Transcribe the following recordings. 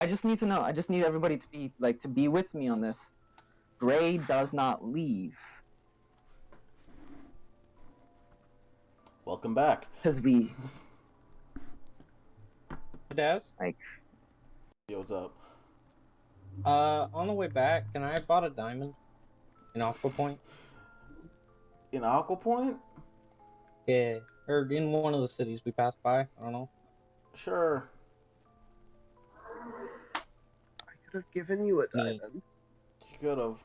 I just need to know. I just need everybody to be with me on this. Gray does not leave. Welcome back. Because we... Daz? Yo, what's up? On the way back, can I bought a diamond in Aqua Point? In Aqua Point? Yeah, or in one of the cities we passed by. I don't know. Sure. I could have given you a diamond. You could have.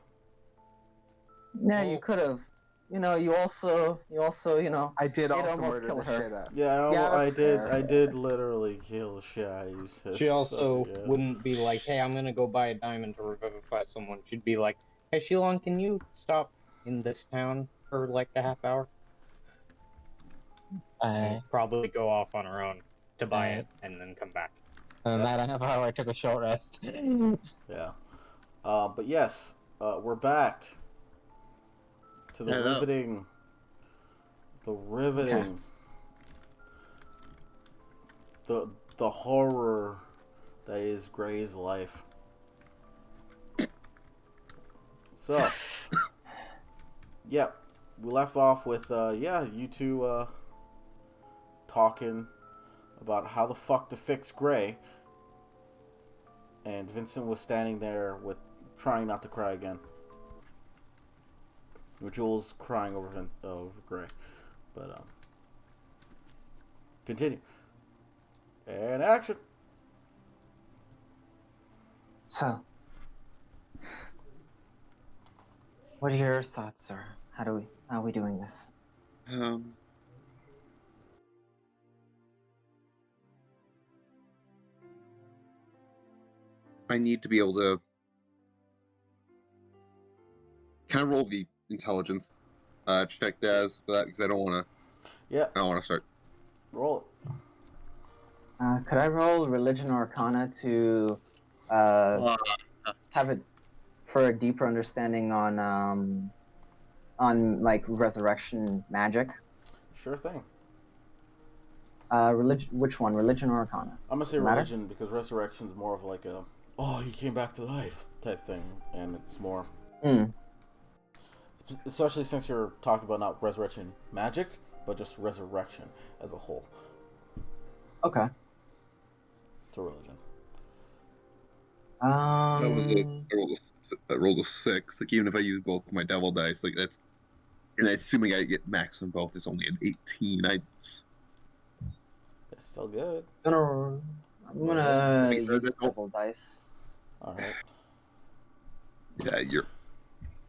Yeah, you could have. You also, I did also almost murder kill the her. shit out. Yeah, Yeah, I that's did. fair. I did literally kill Shy. She also wouldn't be like, "Hey, I'm gonna go buy a diamond to revivify someone." She'd be like, "Hey, Shilong, can you stop in this town for like a half hour?" And probably go off on her own to buy it and then come back. And that half hour I took a short rest. Yeah. But yes, we're back to the riveting. The riveting. Okay. The horror that is Gray's life. So, yeah, we left off with you two talking about how the fuck to fix Gray, and Vincent was standing there with trying not to cry again. Jules crying over Gray, but continue. And action. So, what are your thoughts, sir? How are we doing this? I need to be able to kind of roll the intelligence check, Daz, for that, because I don't want to. Yeah. I don't want to start. Roll it. Could I roll Religion or Arcana to have it for a deeper understanding on like resurrection magic? Sure thing. Which one? Religion or Arcana? I'm gonna say religion because resurrection is more of like a he came back to life type thing, and it's more. Especially since you're talking about not resurrection magic, but just resurrection as a whole. Okay. It's a religion. I rolled a 6. Like, even if I use both my devil dice, like that's, and assuming I get max on both, it's only an 18. It's still good. I'm gonna use devil dice. All right.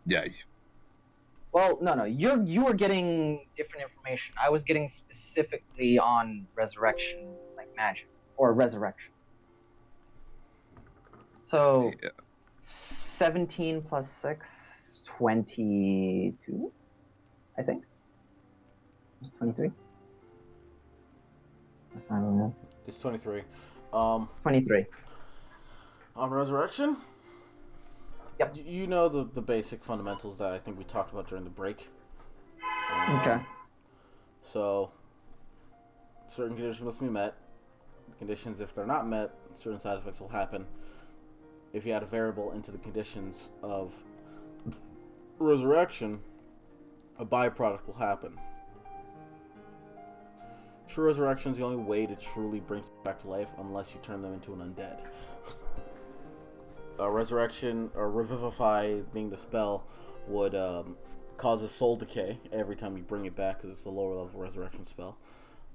Yeah. Well, no. You were getting different information. I was getting specifically on resurrection, like magic or resurrection. So, 17 plus 6, 22, I think. It's 23. I don't know. It's 23. 23. On resurrection? Yep. You know the basic fundamentals that I think we talked about during the break. Okay. So, certain conditions must be met. Conditions, if they're not met, certain side effects will happen. If you add a variable into the conditions of resurrection, a byproduct will happen. True resurrection is the only way to truly bring back to life unless you turn them into an undead. Resurrection, or revivify being the spell, would cause a soul decay every time you bring it back because it's a lower level resurrection spell.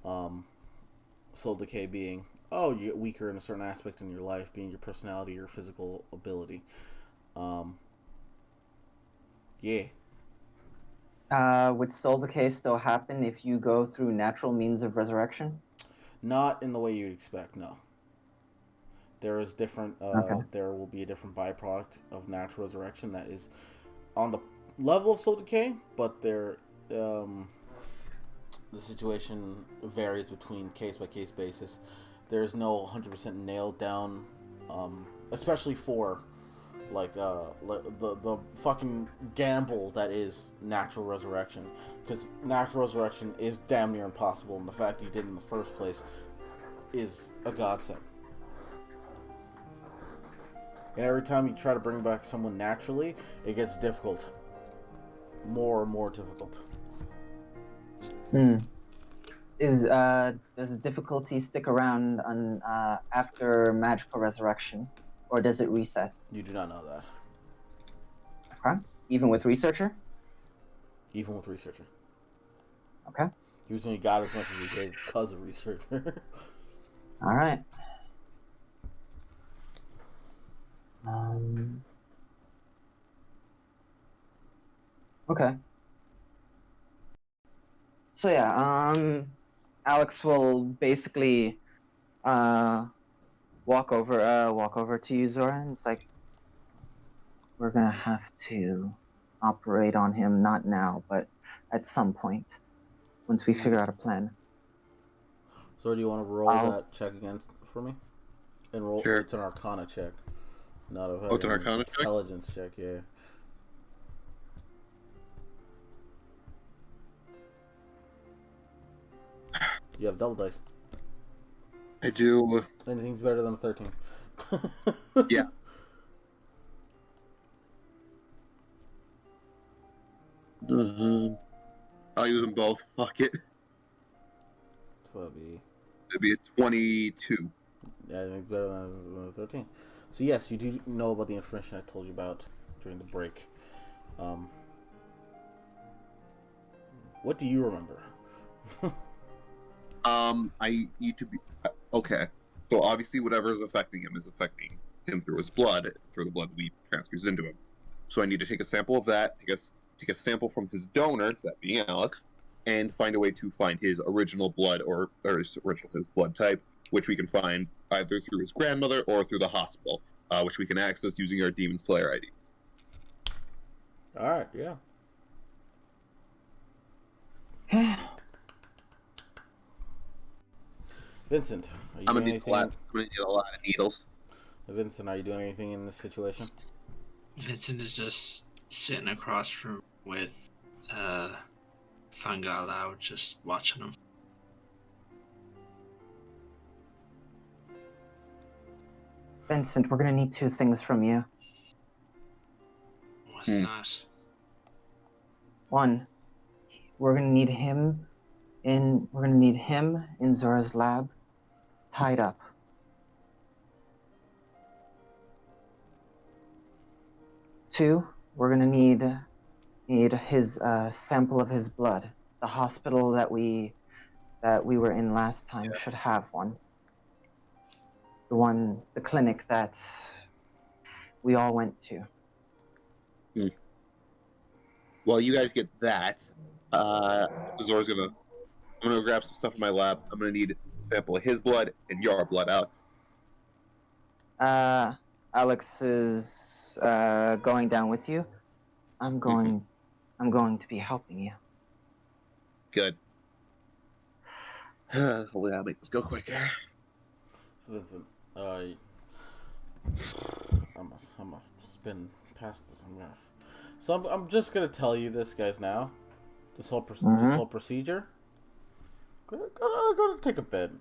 Soul decay being, you get weaker in a certain aspect in your life, being your personality or physical ability. Would soul decay still happen if you go through natural means of resurrection? Not in the way you'd expect, no. There is different. There will be a different byproduct of natural resurrection that is on the level of soul decay, but the situation varies between case by case basis. There's no 100% nailed down, especially for like the fucking gamble that is natural resurrection, because natural resurrection is damn near impossible, and the fact that you did it in the first place is a godsend. And every time you try to bring back someone naturally, it gets difficult. More and more difficult. Does the difficulty stick around on after magical resurrection, or does it reset? You do not know that. Okay. Even with researcher? Even with researcher. Okay. He only got as much as he did because of researcher. All right. Okay. So yeah, Alex will basically walk over to you, Zora, and it's like, we're gonna have to operate on him, not now, but at some point, once we figure out a plan. So do you want to roll that check against for me? And roll. Sure. It's an Arcana check, not a Oh, it's an Arcana check? intelligence check. Yeah. You have double dice. I do. Anything's better than a 13. Yeah. I'll use them both. Fuck it. So It'd be a 22. Yeah, I think it's better than a 13. So yes, you do know about the information I told you about during the break. What do you remember? I need to be okay. So obviously, whatever is affecting him is affecting him through his blood, through the blood we transfuse into him. So I need to take a sample of that. Take a sample from his donor, that being Alex, and find a way to find his original blood or his blood type, which we can find either through his grandmother or through the hospital, which we can access using our Demon Slayer ID. All right, yeah. Vincent, are you I'm doing gonna anything? I'm gonna need a lot of needles. Vincent, are you doing anything in this situation? Vincent is just sitting across from with Fangal out, just watching him. Vincent, we're gonna need two things from you. What's that? One, we're gonna need him in Zora's lab, tied up. Two, we're gonna need his sample of his blood. The hospital that we were in last time should have one. The clinic that we all went to. While you guys get that, Zora's I'm gonna grab some stuff from my lab. I'm gonna need a sample of his blood and your blood, Alex. Alex is going down with you. I'm going to be helping you. Good. Hopefully that'll make this go quicker. So Vincent, I'm a spin past this. I'm just gonna tell you this, guys. Now, this whole procedure. Gonna take a bit.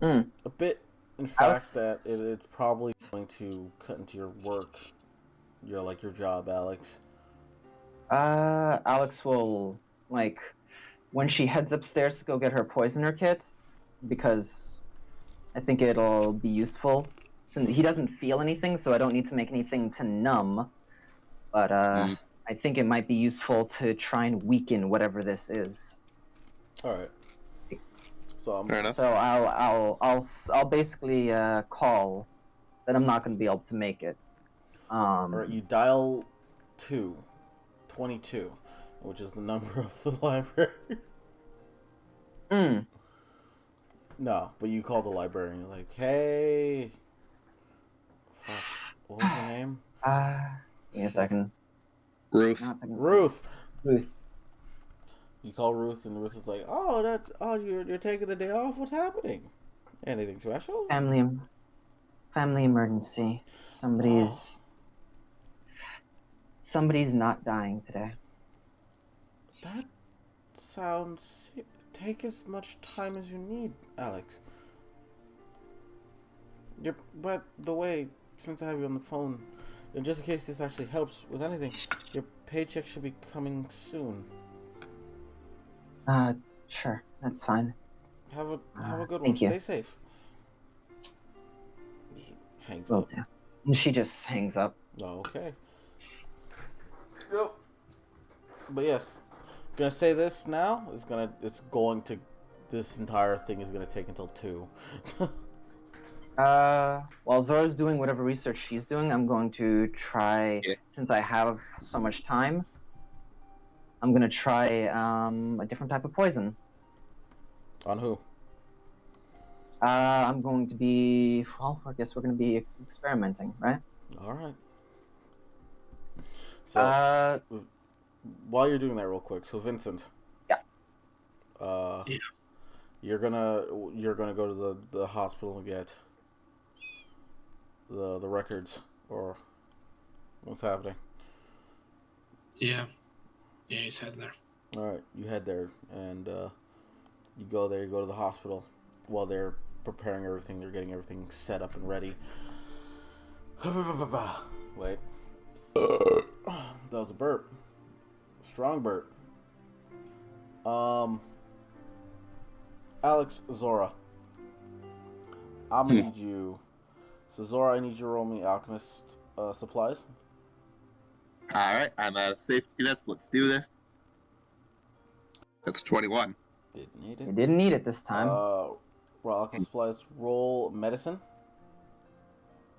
A bit, in fact, that it's probably going to cut into your work. Your job, Alex. Alex will, when she heads upstairs to go get her poisoner kit, because I think it'll be useful. He doesn't feel anything, so I don't need to make anything to numb. But I think it might be useful to try and weaken whatever this is. All right. So I'll basically call that I'm not going to be able to make it. All right, you dial 22, which is the number of the library. No, but you call the librarian. You're like, hey, fuck, what was her name? Give me a second. Ruth. You call Ruth, and Ruth is like, you're taking the day off. What's happening? Anything special? Family emergency. Somebody's not dying today. That sounds... Take as much time as you need, Alex. By the way, since I have you on the phone, and just in case this actually helps with anything, your paycheck should be coming soon. Sure, that's fine. Have a good one. Thank you. Stay safe. Hangs Will up. do. And she just hangs up. Oh, okay. Yep. But yes, gonna say this now. This entire thing is gonna take until 2. While Zora's doing whatever research she's doing, I'm going to try, since I have so much time, I'm gonna try a different type of poison. On who? I'm going to be, well, I guess we're gonna be experimenting, right? Alright. So, while you're doing that real quick, so Vincent. Yeah. Yeah. You're gonna go to the hospital and get the records, or what's happening? Yeah. Yeah, he's heading there. Alright, you head there, and you go there, you go to the hospital. While they're preparing everything, they're getting everything set up and ready. Wait. That was a burp. Strong burp. Alex, Zora. I'm gonna need you. So Zora, I need you to roll me alchemist supplies. Alright, I'm out of safety nets. Let's do this. That's 21. Didn't need it. You didn't need it this time. Roll alchemist supplies. Roll medicine.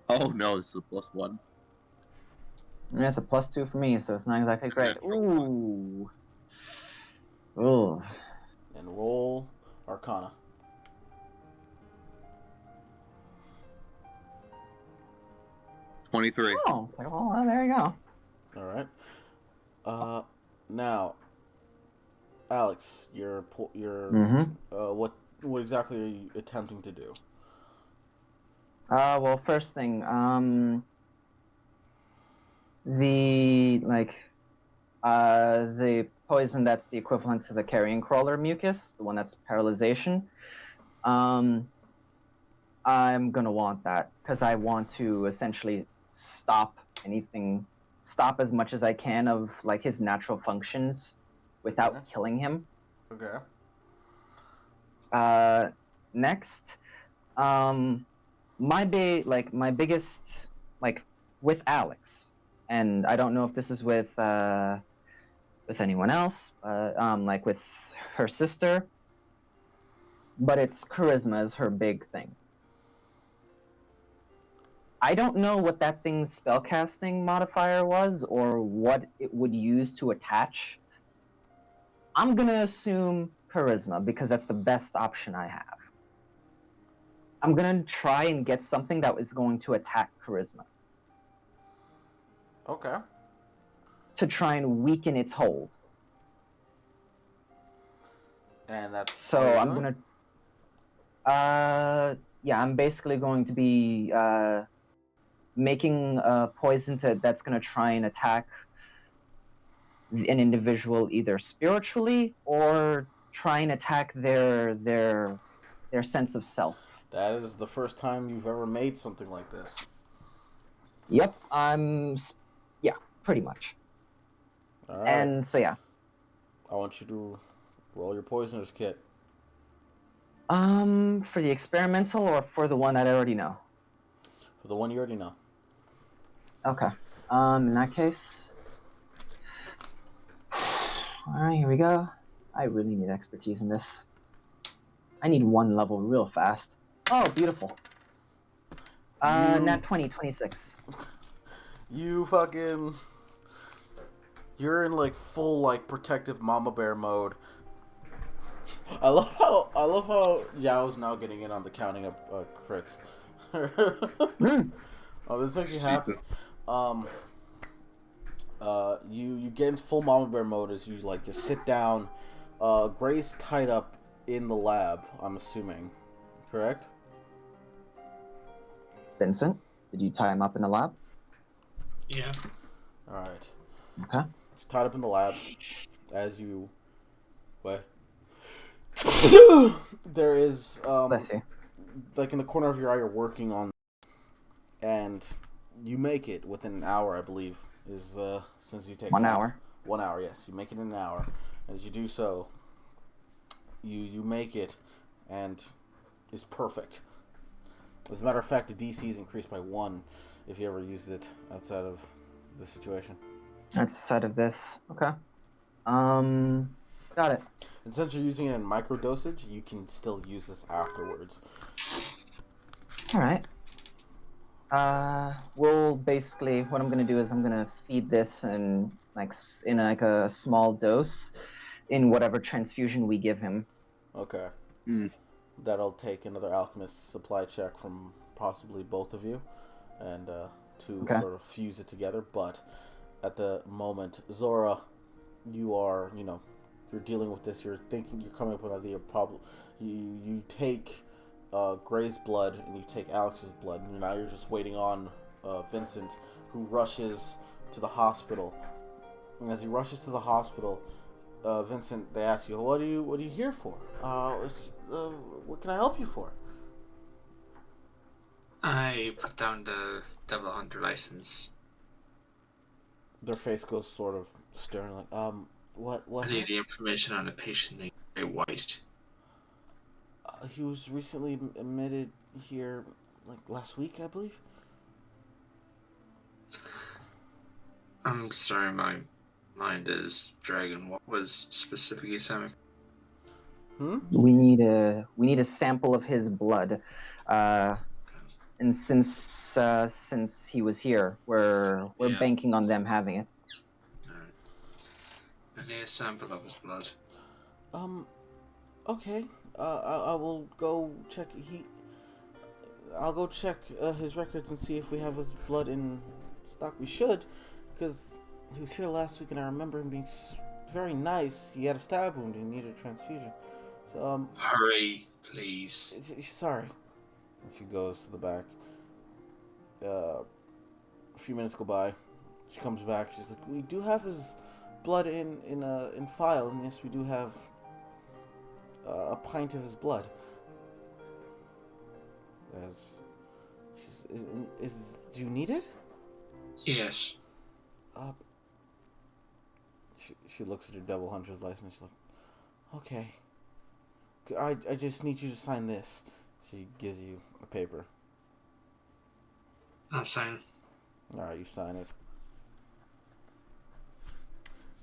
Oh no, this is a +1. Yeah, it's a +2 for me, so it's not exactly great. Ooh. Ooh. And roll arcana. 23. Oh, okay, well, there you go. All right. Now, Alex, what exactly are you attempting to do? Well, first thing, the poison that's the equivalent to the carrion crawler mucus, the one that's paralyzation. I'm gonna want that because I want to essentially stop as much as I can of like his natural functions without killing him. Okay. Next, my biggest with Alex, and I don't know if this is with anyone else, with her sister, but it's charisma is her big thing. I don't know what that thing's spellcasting modifier was or what it would use to attach. I'm gonna assume charisma because that's the best option I have. I'm gonna try and get something that is going to attack charisma. Okay. To try and weaken its hold. And that's so I'm gonna. I'm basically going to be making a poison that's gonna try and attack an individual either spiritually or try and attack their sense of self. That is the first time you've ever made something like this. Yep, pretty much. All right. And so yeah. I want you to roll your poisoner's kit. For the experimental or for the one that I already know? For the one you already know. Okay. In that case. Alright, here we go. I really need expertise in this. I need 1 level real fast. Oh, beautiful. Nat 20, 26. You're in like full protective mama bear mode. I love how Yao's now getting in on the counting of crits. Oh, this makes me happy. You get in full mama bear mode as you just sit down. Gray's tied up in the lab, I'm assuming. Correct? Vincent, did you tie him up in the lab? Yeah. Alright. Okay. He's tied up in the lab. As you... What? There is... Bless you. In the corner of your eye, you're working on... And You make it within an hour, I believe. Is since you take 1 off. hour. 1 hour, yes. You make it in an hour. As you do so, you make it, and it's perfect. As a matter of fact, the DC is increased by 1 if you ever used it outside of the situation. Outside of this, okay. Got it. And since you're using it in micro dosage, you can still use this afterwards. All right. We'll basically, what I'm gonna do is I'm gonna feed this in like a small dose in whatever transfusion we give him. Okay. Mm. That'll take another alchemist supply check from possibly both of you, and to sort of fuse it together. But at the moment, Zora, you are, you're dealing with this. You're coming up with an idea of problem. You take Gray's blood and you take Alex's blood, and now you're just waiting on Vincent, who rushes to the hospital. And as he rushes to the hospital, Vincent, they ask you, "What are you here for? What can I help you for?" I put down the double hunter license. Their face goes sort of stern, like, what? I need the information on a patient named Gray White. He was recently admitted here, like, last week, I believe. I'm sorry, my mind is dragging. What was specifically something? We need a sample of his blood, and since he was here, we're banking on them having it. Alright. I need a sample of his blood. Okay. I will go check. I'll go check his records and see if we have his blood in stock. We should, because he was here last week, and I remember him being very nice. He had a stab wound and needed a transfusion. So hurry, please. Sorry. And she goes to the back. A few minutes go by. She comes back. She's like, "We do have his blood in file, and yes, we do have a pint of his blood." As do you need it? Yes. She looks at her double hunter's license. She's like, "Okay. I just need you to sign this." She gives you a paper. I'll sign. Alright, you sign it.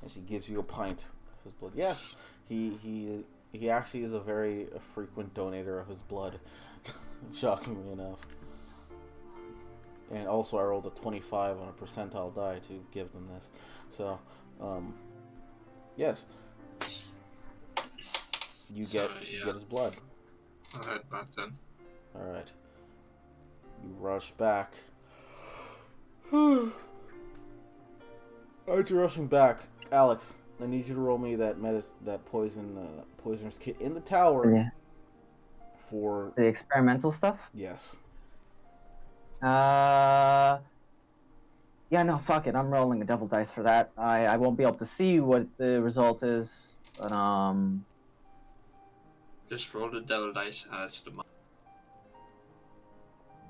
And she gives you a pint of his blood. Yes, he actually is a very frequent donator of his blood, shockingly enough. And also, I rolled a 25 on a percentile die to give them this. So, yes. You get his blood. I'll head back then. Alright. You rush back. Aren't you rushing back? Alex, I need you to roll me that poisoner's kit in the tower. Yeah. For the experimental stuff? Yes. Yeah, no, fuck it. I'm rolling a double dice for that. I won't be able to see what the result is, but just roll the double dice and add it to the mod.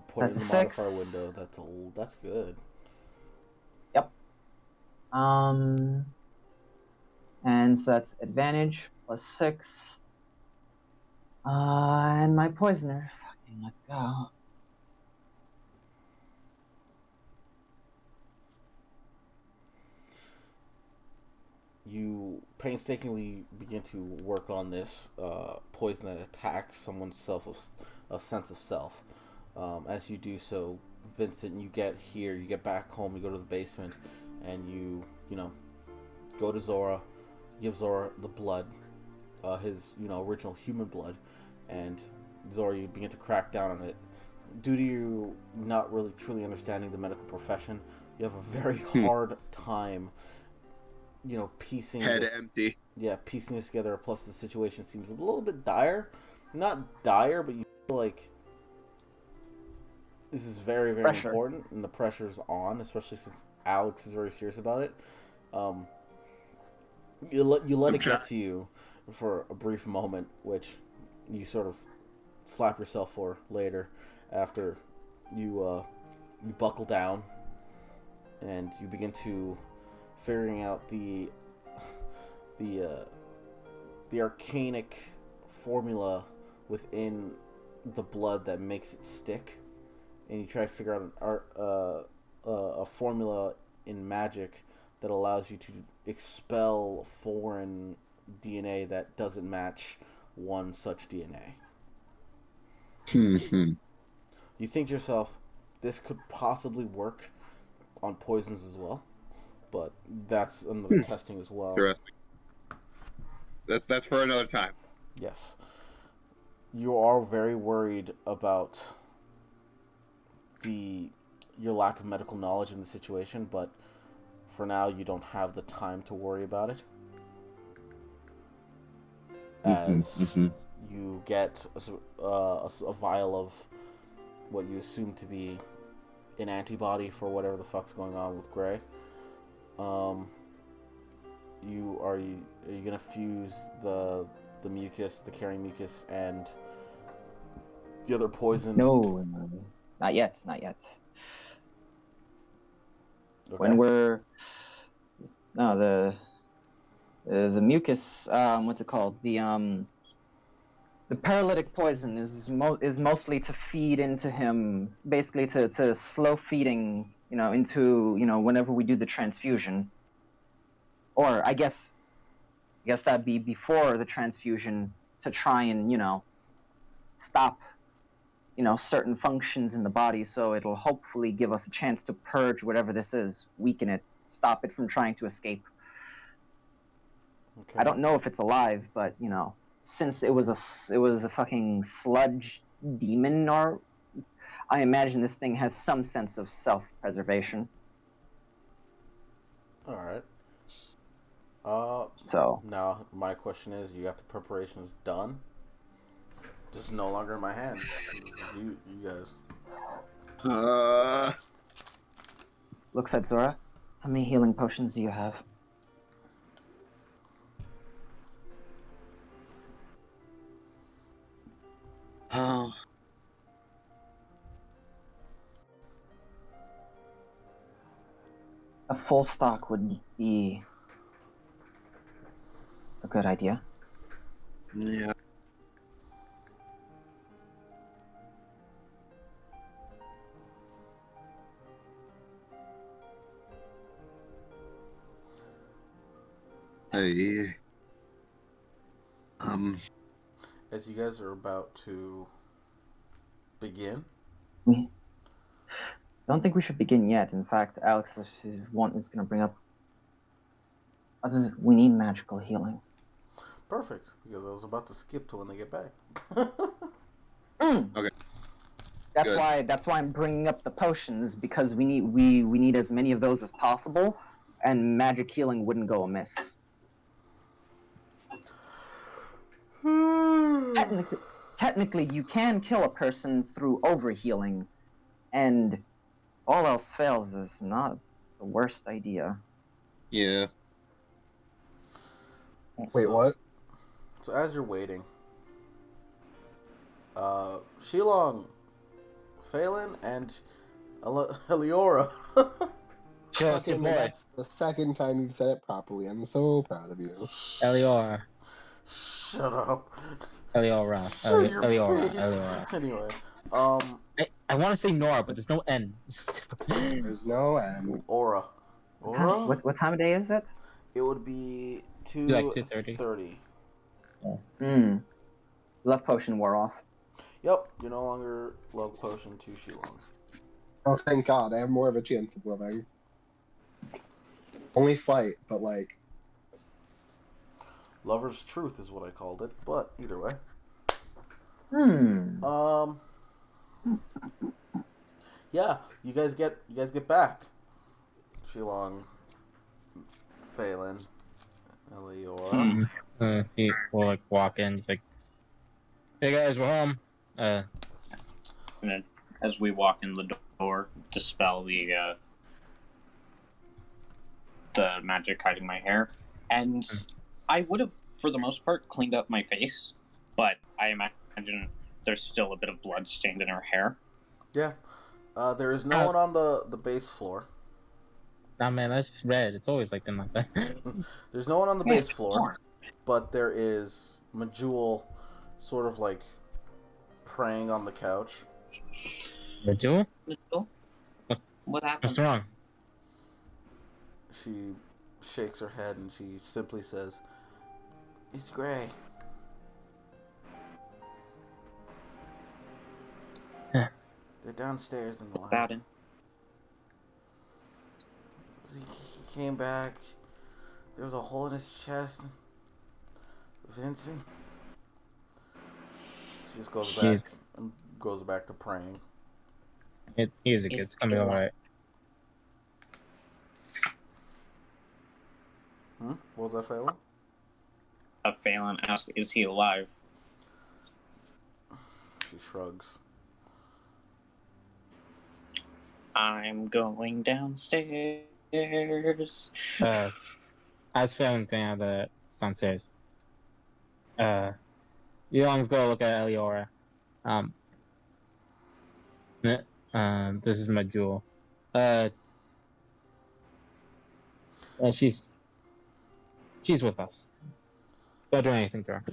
Put it in the modifier window. That's good. Yep. And so that's advantage +6. And my poisoner. Fucking let's go. You painstakingly begin to work on this poison that attacks someone's sense of self. As you do so, Vincent, you get back home, you go to the basement, and you go to Zora, give Zora the blood, his original human blood, and Zora, you begin to crack down on it. Due to you not really truly understanding the medical profession, you have a very hard time piecing empty. Yeah, piecing this together. Plus, the situation seems a little bit dire. Not dire, but you feel like this is very, very important, and the pressure's on, especially since Alex is very serious about it. You let it get to you for a brief moment, which you sort of slap yourself for later after you buckle down and you begin to figuring out the arcanic formula within the blood that makes it stick, and you try to figure out a formula in magic that allows you to expel foreign DNA that doesn't match one such DNA. You think to yourself, this could possibly work on poisons as well, but that's another testing as well. Interesting. That's for another time. Yes. You are very worried about your lack of medical knowledge in the situation, but for now you don't have the time to worry about it. As you get a vial of what you assume to be an antibody for whatever the fuck's going on with Gray. Are you gonna fuse the mucus, the carrying mucus, and the other poison? No, not yet. Okay. When we're the mucus, what's it called? The paralytic poison is mostly to feed into him, basically to slow feeding, into, whenever we do the transfusion. Or I guess that'd be before the transfusion to try and, stop, certain functions in the body, so it'll hopefully give us a chance to purge whatever this is, weaken it, stop it from trying to escape. Okay. I don't know if it's alive, but, since it was a fucking sludge demon, or I imagine this thing has some sense of self-preservation. All right. So now my question is: you got the preparations done? This is no longer in my hands. This is you guys. looks at Zora. How many healing potions do you have? Oh. A full stock would be a good idea. Yeah. Hey. As you guys are about to begin, I don't think we should begin yet. In fact, Alex is going to bring up. We need magical healing. perfect, because I was about to skip to when they get back. Okay. That's why I'm bringing up the potions, because we need as many of those as possible, and magic healing wouldn't go amiss. Technically, you can kill a person through overhealing, and all else fails is not the worst idea. Yeah. Wait, what? So as you're waiting, Shilong, Phelan, and Eliora. Chill, it's your boy. That's the second time you've said it properly. I'm so proud of you. Eliora. Shut up. Eliora. Shut your Eliora. face. Eliora. Anyway, I want to say Nora, but there's no N. There's no end. Aura. What time of day is it? It would be Like 2:30. Love potion wore off. Yep, you're no longer love potion to Shilong. Oh, thank God. I have more of a chance of living. Only slight, but like. Lover's truth is what I called it, but either way. Yeah, you guys get back. Shilong, Phelan, Eliora. He will like walk in. It's like, hey guys, we're home. And then, as we walk in the door, dispel the magic hiding my hair, and I would have, for the most part, cleaned up my face, but I imagine there's still a bit of blood stained in her hair. Yeah. There is no one on the base floor. Nah, man, that's just red. It's always like that. There's no one on the base floor, but there is Majul sort of like praying on the couch. Majul? What happened? What's wrong? She shakes her head and she simply says, "It's Gray." Huh. They're downstairs in the lab. About him. He came back. There was a hole in his chest. Vincent. She just goes back Jeez. and goes back to praying. He's a kid. It's gonna be alright. What was that, Phelan? Phelan asked, "Is he alive?" She shrugs. I'm going downstairs. As Phelan's going out the downstairs, Young's go look at Eliora. This is Majul. She's with us. Don't do anything to her.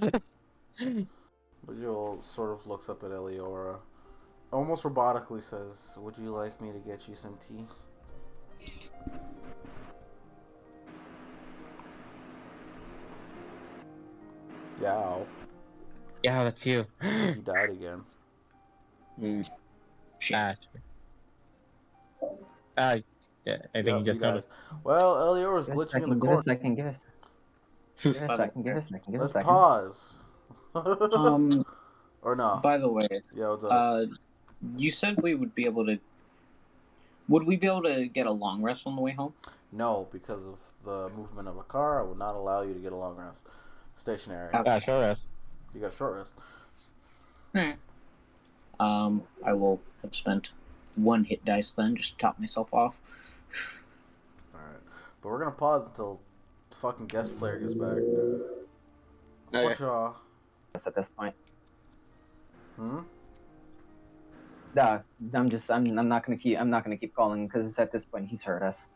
Majul sort of looks up at Eliora, almost robotically says, "Would you like me to get you some tea?" Yow. Yeah, that's you. He died again. I think you just got noticed. it. Well, Eliora's Give us a glitching in the second, corner. give us a second, give us a second. Let's pause. Or no? By the way, Yeah, what's up? you said we would be able to. Would we be able to get a long rest on the way home? No, because of the movement of a car, I would not allow you to get a long rest. Stationary. Okay. Short rest. You got a short rest. Alright. I will have spent one hit dice then, just to top myself off. Alright. But we're gonna pause until the fucking guest player gets back. Whatcha? At this point. Hmm? Nah, I'm not gonna keep calling because at this point he's hurt us.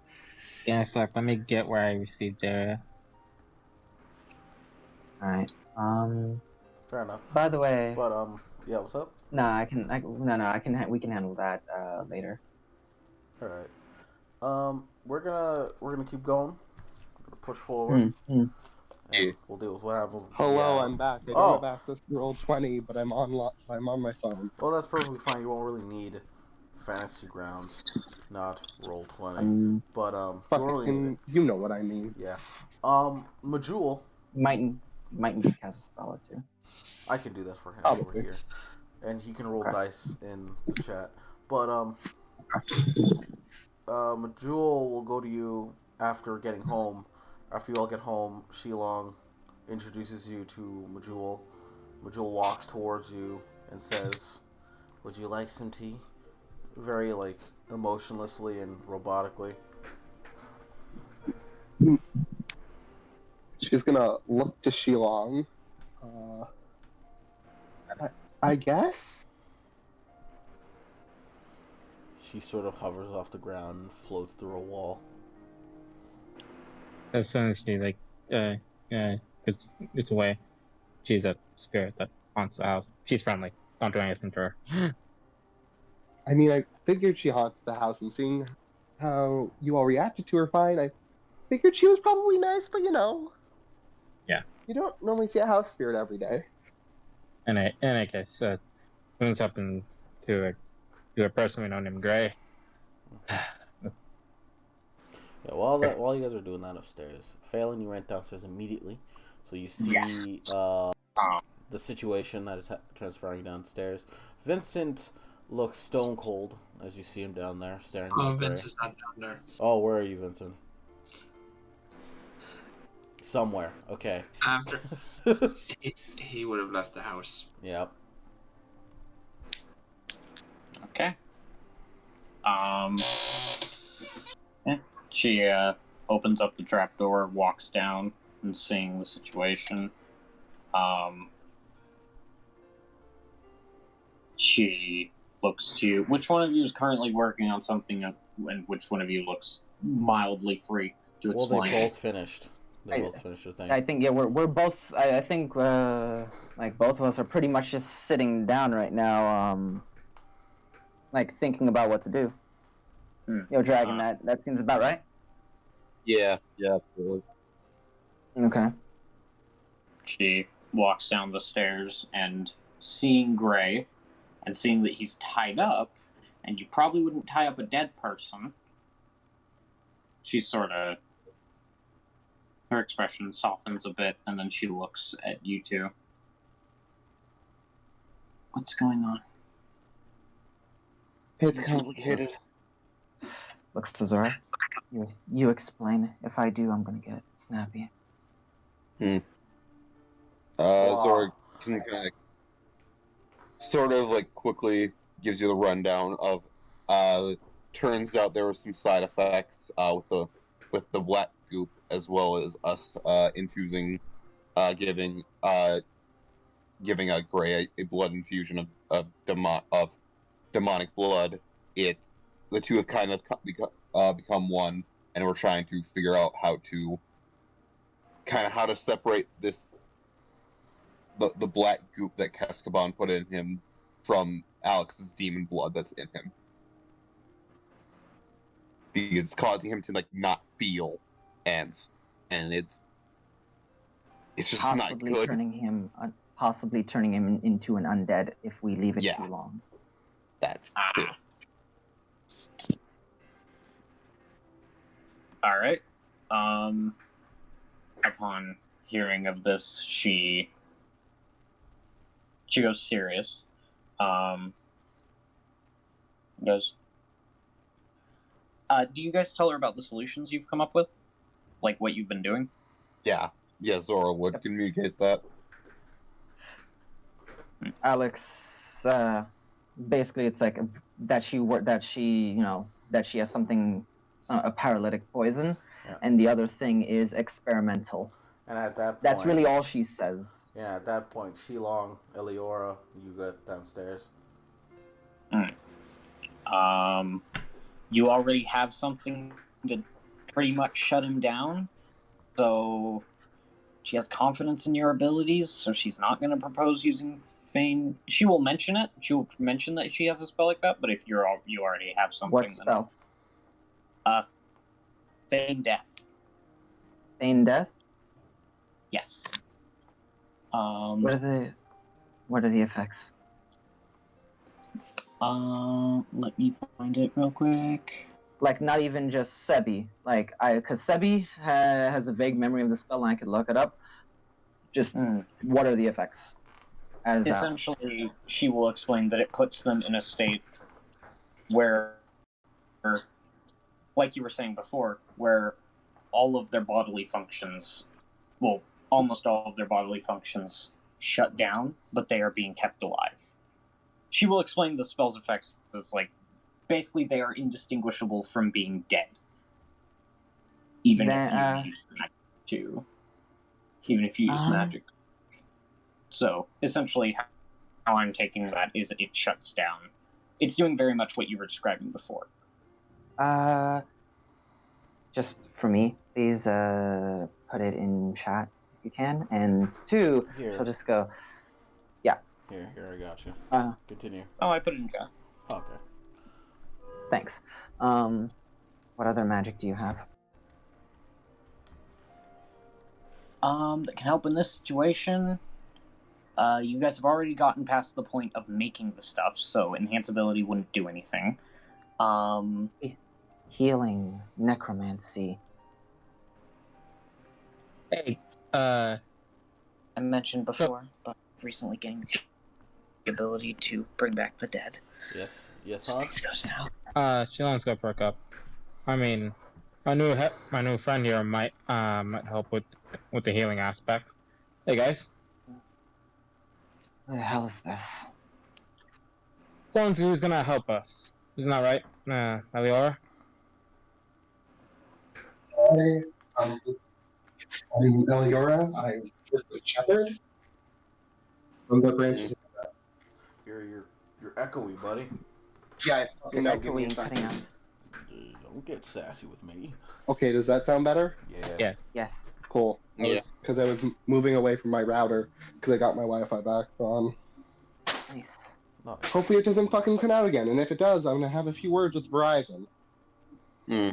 Yeah, so let me get where I received area. Alright. Fair enough. By the way, But yeah, what's up? we can handle that later. All right. We're gonna keep going. We're gonna push forward. And we'll deal with what happens. Hello, I'm back. I don't have access to Roll20, but I'm on my phone. Well, that's perfectly fine. You won't really need Fantasy Grounds, not Roll20. But you won't really need it. You know what I mean. Yeah. Majul. Might just cast a spell or two. I can do that for him over here, and he can roll dice in the chat. But Majul will go to you after getting home. After you all get home, Shilong introduces you to Majul. Majul walks towards you and says, "Would you like some tea?" Very like emotionlessly and robotically. She's gonna look to Shilong. I guess? She sort of hovers off the ground and floats through a wall. As soon as she it's away. She's a spirit that haunts the house. She's friendly. Don't do anything to her. I mean, I figured she haunted the house, and seeing how you all reacted to her fine, I figured she was probably nice, but Yeah. You don't normally see a house spirit every day. In any case, things happened to a person we know named Gray. Yeah, while you guys are doing that upstairs, Phelan, you went downstairs immediately, so you see the situation that is transpiring downstairs. Vincent looks stone cold as you see him down there staring at Gray. Vincent's not down there. Oh, where are you, Vincent? Somewhere. Okay. After he would have left the house. Yep. Okay. She opens up the trapdoor, walks down, and seeing the situation. She looks to you. Which one of you is currently working on something, and which one of you looks mildly free to Well, they explain. both finished. They both finished their thing. I think we're both. I think like both of us are pretty much just sitting down right now, like thinking about what to do. Dragon, that seems about right. Yeah, absolutely. Okay. She walks down the stairs and seeing Gray and seeing that he's tied up, and you probably wouldn't tie up a dead person, she sort of, her expression softens a bit, and then she looks at you two. What's going on? It's complicated. Looks to Zora. You explain. If I do, I'm gonna get snappy. Zora can kind of sort of like quickly gives you the rundown of turns out there were some side effects with the black goop, as well as us infusing giving a Gray a blood infusion of demonic blood. The two have kind of become one, and we're trying to figure out how to separate the black goop that Keskaban put in him from Alex's demon blood that's in him. Because it's causing him to like not feel, and it's just possibly not good. Possibly turning him into an undead if we leave it too long. That's too. All right. Upon hearing of this, she goes serious. Goes. Do you guys tell her about the solutions you've come up with, like what you've been doing? Yeah. Zora would communicate that. Alex, basically, it's like that she has a paralytic poison, and the other thing is experimental. And at that point, that's really all she says. Yeah, at that point, Shilong, Eliora, you get downstairs. You already have something to pretty much shut him down, so she has confidence in your abilities, so she's not going to propose using Feign. She will mention it. She will mention that she has a spell like that, but if you already have something... What spell? Feign Death. Feign Death? Yes. What are the effects? Let me find it real quick. Like, not even just Sebi. Like, because Sebi has a vague memory of the spell, and I could look it up. Just, what are the effects? Essentially, she will explain that it puts them in a state where, like you were saying before, where all of their bodily functions, well, almost all of their bodily functions shut down, but they are being kept alive. She will explain the spell's effects. It's like, basically, they are indistinguishable from being dead. Even if you use magic. So, essentially, how I'm taking that is it shuts down. It's doing very much what you were describing before. Just for me, please put it in chat if you can. And two, she'll just go, Here, I got you. Continue. Oh, I put it in chat. Okay. Thanks. What other magic do you have? That can help in this situation. You guys have already gotten past the point of making the stuff, so enhanceability wouldn't do anything. Healing, necromancy. Hey, I mentioned before, but recently gained the ability to bring back the dead. Yes, Things go south. Shilong's got perk up. I mean, my new friend here might help with the healing aspect. Hey guys. What the hell is this? Someone's who's gonna help us. Isn't that right, Eliora? I'm Eliora. I'm the shepherd from the branches. You're echoey, buddy. Yeah, it's fucking echoey and cutting out. Don't get sassy with me. Okay, does that sound better? Yeah. Yes. Yes. Cool. Yeah. Because I was moving away from my router because I got my Wi-Fi back on. Nice. No. Hopefully it doesn't fucking cut out again, and if it does, I'm gonna have a few words with Verizon. Continue.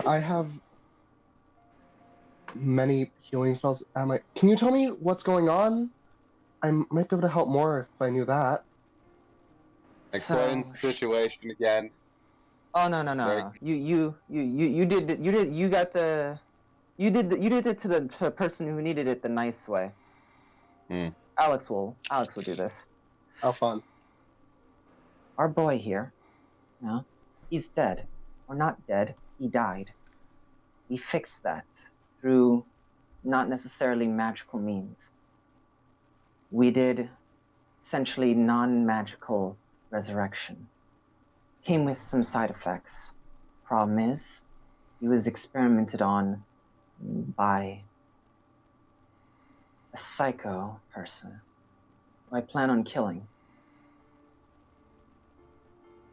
I have many healing spells. Can you tell me what's going on? I might be able to help more if I knew that. Explain the situation again. Oh no. You did it to the person who needed it the nice way. Alex will do this. How fun. Our boy here, he's dead. Or not dead, he died. We fixed that through not necessarily magical means. We did essentially non-magical resurrection. Came with some side effects. Problem is, he was experimented on by a psycho person who I plan on killing.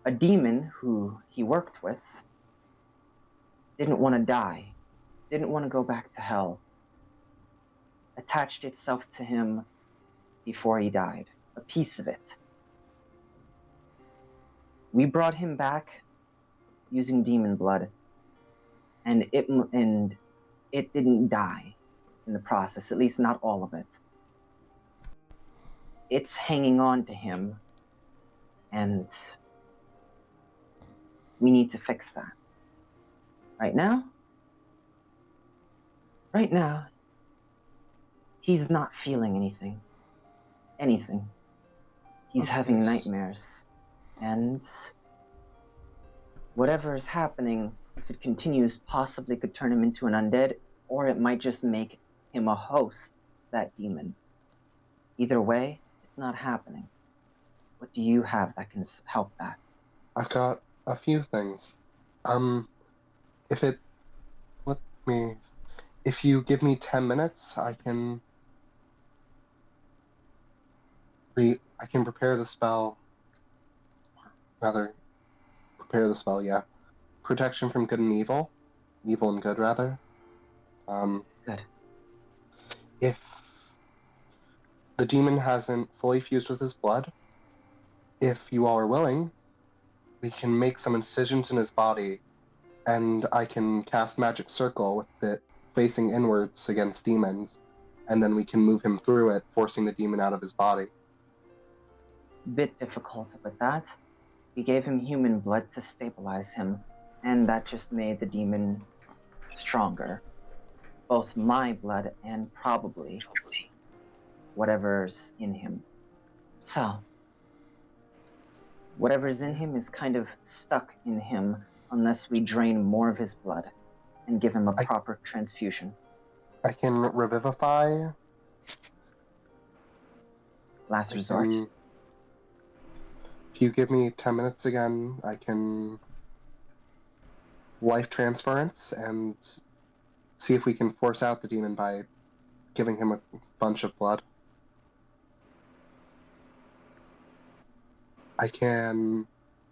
A demon who he worked with didn't want to die, didn't want to go back to hell, attached itself to him before he died, a piece of it. We brought him back using demon blood, and it didn't die in the process, at least not all of it. It's hanging on to him, and we need to fix that. Right now, he's not feeling anything. He's having nightmares, and whatever is happening, if it continues, possibly could turn him into an undead, or it might just make him a host, that demon. Either way, it's not happening. What do you have that can help that? I've got a few things. If you give me 10 minutes, I can prepare the spell. Yeah. Protection from good and evil. Evil and good, rather. Good. If the demon hasn't fully fused with his blood, if you all are willing, we can make some incisions in his body, and I can cast Magic Circle with it facing inwards against demons, and then we can move him through it, forcing the demon out of his body. Bit difficult with that. We gave him human blood to stabilize him, and that just made the demon stronger. Both my blood and probably whatever's in him. So, whatever's in him is kind of stuck in him unless we drain more of his blood and give him a proper transfusion. I can revivify. Last resort. If you give me 10 minutes again, I can life transference and see if we can force out the demon by giving him a bunch of blood.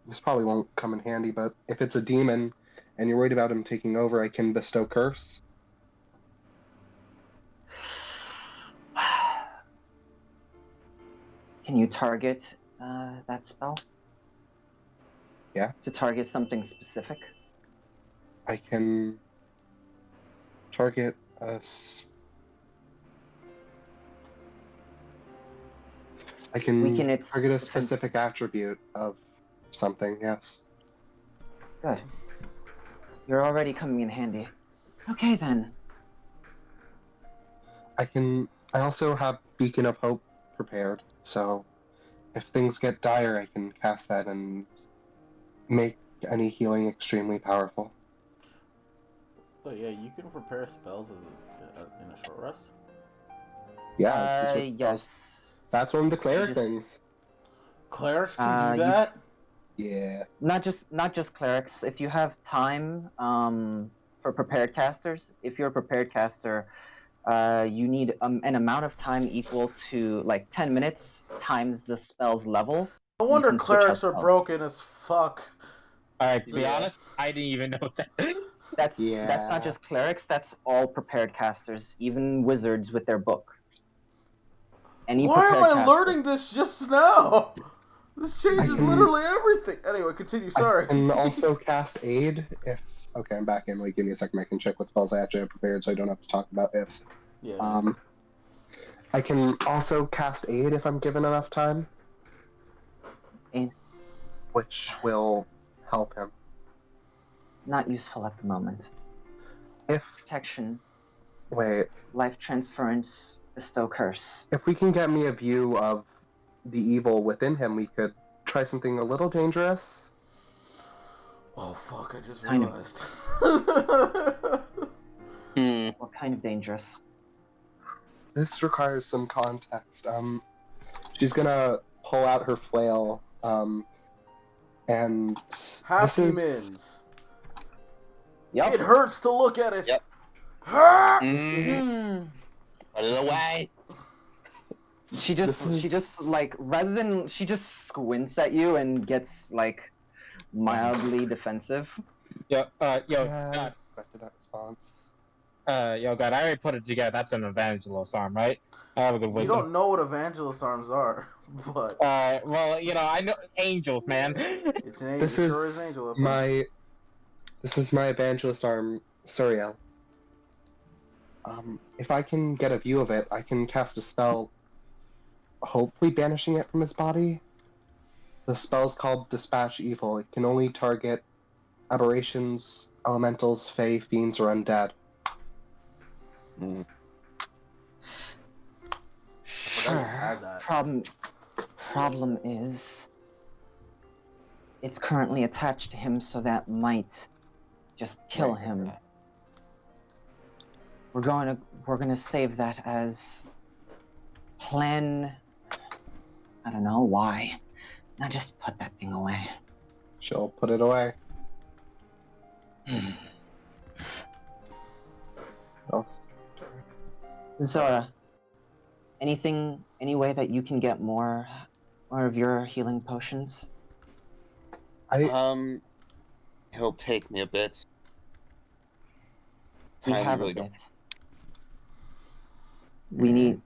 This probably won't come in handy, but if it's a demon and you're worried about him taking over, I can bestow curse. Can you target that spell? Yeah. To target something specific? I can target us. I can target a specific attribute of something, yes. Good. You're already coming in handy. Okay then. I also have Beacon of Hope prepared, so if things get dire, I can cast that and make any healing extremely powerful. But yeah, you can prepare spells in a short rest? Yeah. Yes. That's one of the cleric things. Clerics can do that? Yeah. Not just clerics. If you have time for prepared casters, if you're a prepared caster, you need an amount of time equal to like 10 minutes times the spell's level. No you wonder can switch out clerics are spells. broken as fuck. Alright, to be Yeah. honest, I didn't even know that. That's Yeah. not just clerics. That's all prepared casters, even wizards with their book. Any Why am prepared I caster. learning this just now? This changes can- literally everything. Anyway, continue. Sorry. I can also cast aid if. Okay, I'm back in. Wait, give me a second. I can check what spells I actually have prepared, so I don't have to talk about ifs. Yeah. I can also cast aid if I'm given enough time, Aid. which will help him. Not useful at the moment. If Protection, wait, life transference, bestow curse. if we can get me a view of the evil within him, we could try something a little dangerous. Oh fuck! I just Kind of. realized. What kind of dangerous? This requires some context. She's gonna pull out her flail, and Half this is humans. Yup. It hurts to look at it. Yep. Ah! Put it away. She just like rather than she just squints at you and gets like mildly defensive. Yo, God, expected that response. God, I already put it together. That's an evangelist arm, right? I have a good You wisdom. don't know what evangelist arms are, but Well, I know angels, man. it's an angel. This Sure is is angel. this is my evangelist arm, Suriel. If I can get a view of it, I can cast a spell, hopefully banishing it from his body. The spell's called Dispatch Evil. It can only target aberrations, elementals, fae, fiends, or undead. Forgot you had that. Problem is, it's currently attached to him, so that might just kill him. We're gonna save that as plan. I don't know why. Now just put that thing away. She'll put it away. Oh. Zora, any way that you can get more of your healing potions? It'll take me a bit. We Time have really a don't- bit. We need.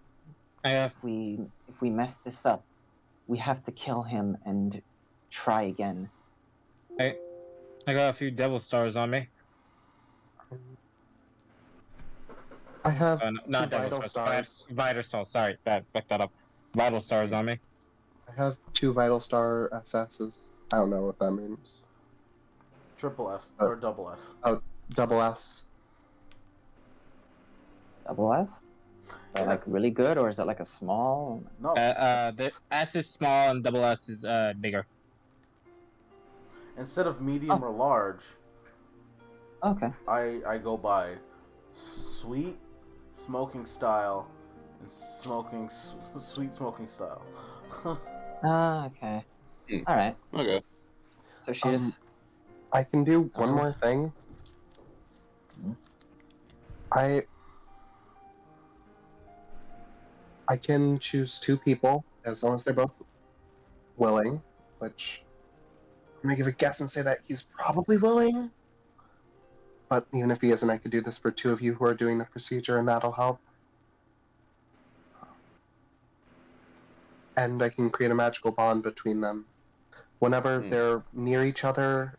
have If we mess this up, we have to kill him and try again. I got a few devil stars on me. I have Not two devil vital stars. stars. Vital stars. Sorry, that fucked that up. Vital stars on me. I have 2 vital star SSs. I don't know what that means. Triple S or double S. Double S. Double S? Is that like really good, or is that like a small? No. The S is small and double S is bigger. Instead of medium or large, Okay. I go by sweet smoking style and sweet smoking style. Okay. All right. Okay. So she just. I can do one Oh. more thing. I can choose 2 people as long as they're both willing, which I'm gonna give a guess and say that he's probably willing. But even if he isn't, I could do this for 2 of you who are doing the procedure, and that'll help. And I can create a magical bond between them. Whenever they're near each other,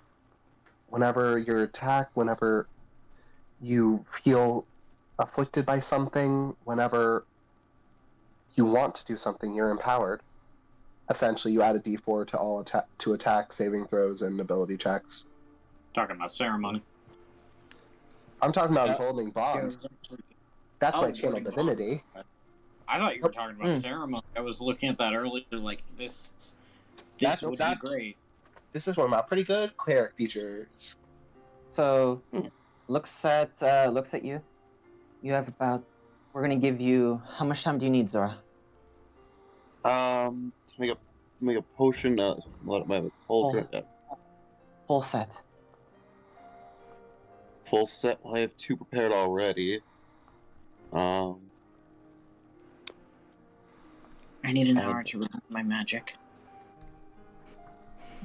whenever you're attacked, whenever you feel afflicted by something, whenever you want to do something, you're empowered. Essentially, you add a d4 to all attack, saving throws, and ability checks. Talking about ceremony. I'm talking about Yeah. holding bonds. That's my channel divinity. I thought you were talking about ceremony. I was looking at that earlier, like this would be great. This is one of my pretty good cleric features. So, looks at you. You have about. We're gonna give you. How much time do you need, Zora? To make a potion. What am I? Cauldron. Full set. Full set. Well, I have 2 prepared already. I need an hour to remember my magic.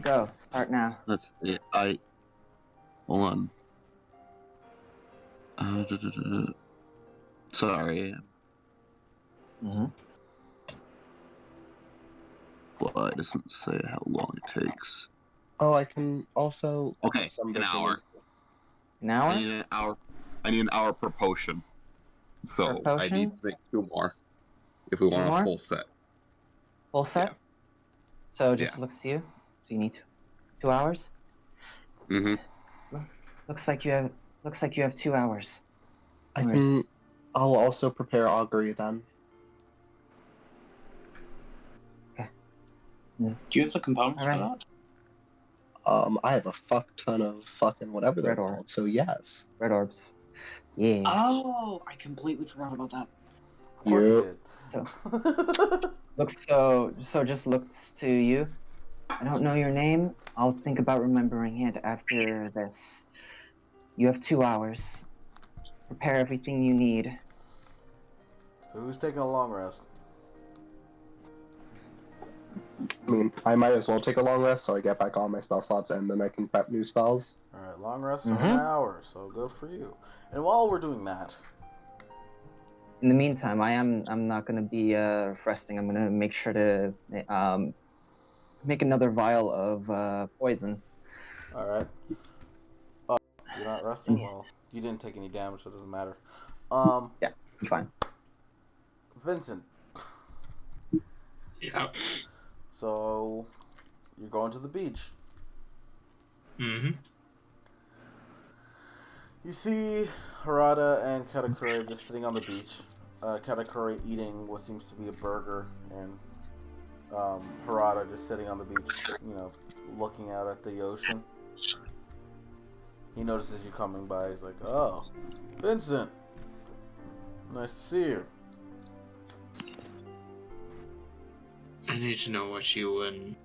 Go. Start now. That's it. Hold on. Sorry. Mm-hmm. Well, it doesn't say how long it takes. Oh, I can also. Okay, some an hour. An I hour? need an hour. I need an hour per potion. So Per I need potion? to make 2 more if we 2 want more? a full set. Full set? Yeah. So it just looks to you. So you need 2 hours? Mm-hmm. Looks like you have 2 hours. I No worries. can. I'll also prepare augury then. Do you have the components All right. for that? I have a fuck ton of fucking whatever they're Red orb. called. So yes. Red orbs. Yeah. Oh, I completely forgot about that. Of course you Yep. did. So just looks to you. I don't know your name. I'll think about remembering it after this. You have 2 hours. Prepare everything you need. So who's taking a long rest? I mean, I might as well take a long rest so I get back on my spell slots and then I can prep new spells. Alright, long rest for Mhm. an hour, so good for you. And while we're doing that, In the meantime, I'm not gonna be resting. I'm gonna make sure to make another vial of poison. alright. You're not resting? Well, you didn't take any damage, so it doesn't matter. Um, Yeah, I'm fine. Vincent, Yeah. so you're going to the beach. Mm-hmm. You see Harada and Katakuri just sitting on the beach. Katakuri eating what seems to be a burger, and Harada just sitting on the beach, looking out at the ocean. He notices you coming by. He's like, "Oh, Vincent, nice to see you." I need to know what you and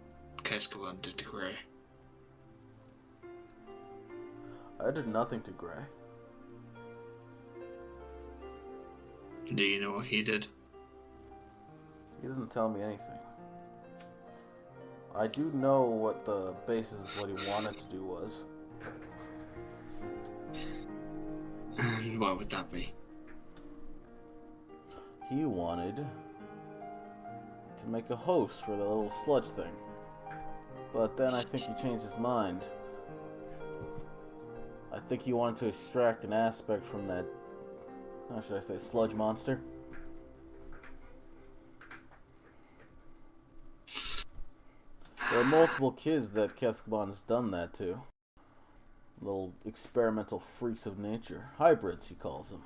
Keskavan did to Gray. I did nothing to Gray. Do you know what he did? He doesn't tell me anything. I do know what the basis of what he wanted to do was. And what would that be? He wanted to make a host for the little sludge thing. But then I think he changed his mind. I think he wanted to extract an aspect from that, how should I say, sludge monster. There are multiple kids that Keskaban has done that to. Little experimental freaks of nature. Hybrids, he calls them.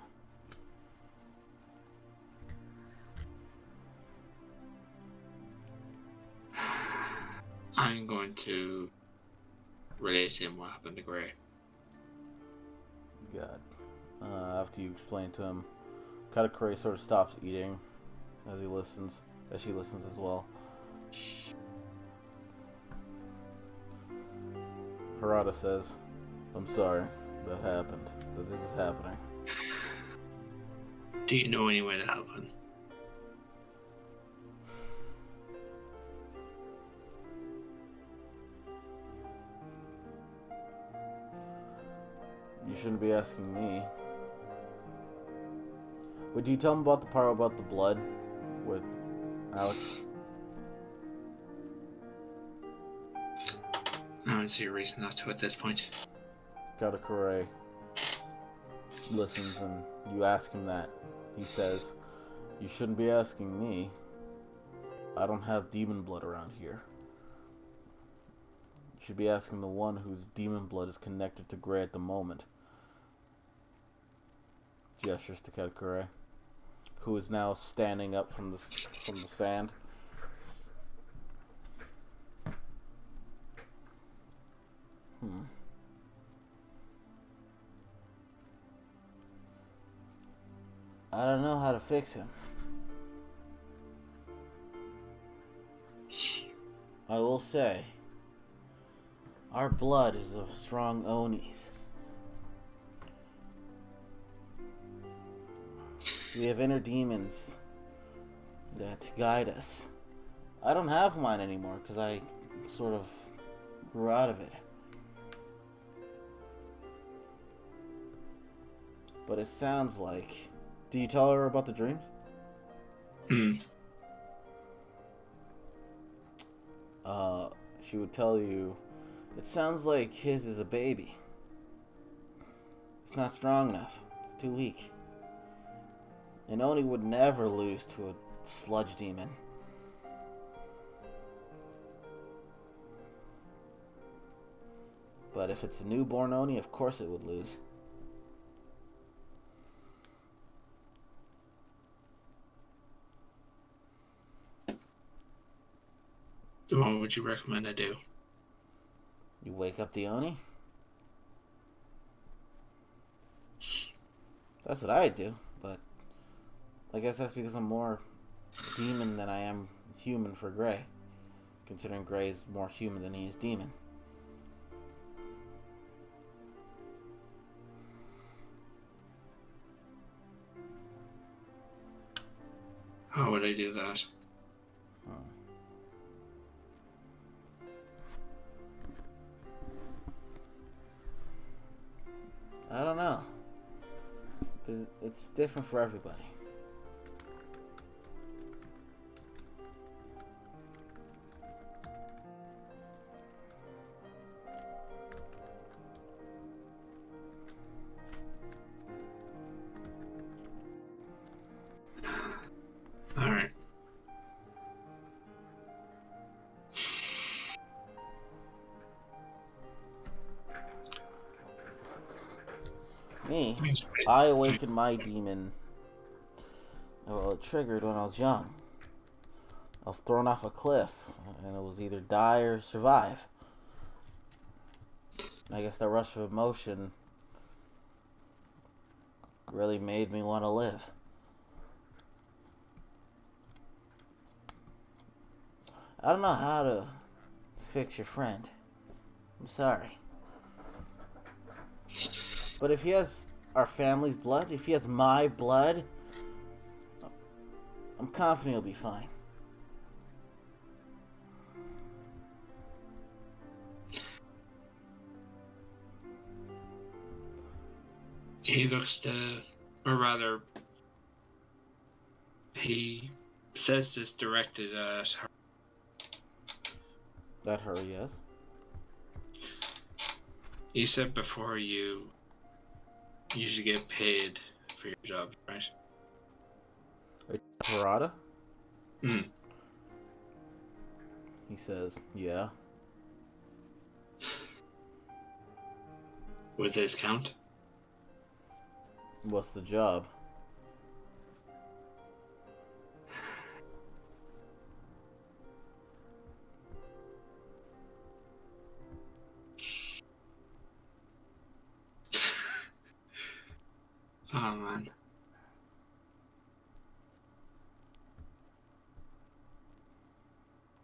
I'm going to relate to him what happened to Gray. God. After you explain to him, Katakuri sort of stops eating as he listens, as she listens as well. Harada says, "I'm sorry that happened, that this is happening." Do you know any way to help him? You shouldn't be asking me. Would you tell him about the part about the blood with Alex? I don't see a reason not to at this point. Katakuri listens and you ask him that. He says, "You shouldn't be asking me. I don't have demon blood around here. You should be asking the one whose demon blood is connected to Gray at the moment." Gestures to Katakuri, who is now standing up from the sand. I don't know how to fix him. I will say, our blood is of strong Onis. We have inner demons that guide us. I don't have mine anymore because I sort of grew out of it. But it sounds like... Do you tell her about the dreams? She would tell you, it sounds like his is a baby. It's not strong enough. It's too weak. And Oni would never lose to a sludge demon. But if it's a newborn Oni, of course it would lose. What would you recommend I do? You wake up the Oni? That's what I do, but I guess that's because I'm more demon than I am human for Gray. Considering Gray is more human than he is demon. How would I do that? I don't know. It's different for everybody. Alright. Me, I awakened my demon. Well, it triggered when I was young. I was thrown off a cliff, and it was either die or survive. I guess that rush of emotion really made me want to live. I don't know how to fix your friend. I'm sorry. But if he has our family's blood, if he has my blood, I'm confident he'll be fine. He looks to, or rather, he says this directed at her. At her, yes. You said before you usually get paid for your job, right? Parada? Hmm. He says, yeah. Would this count? What's the job? Oh man.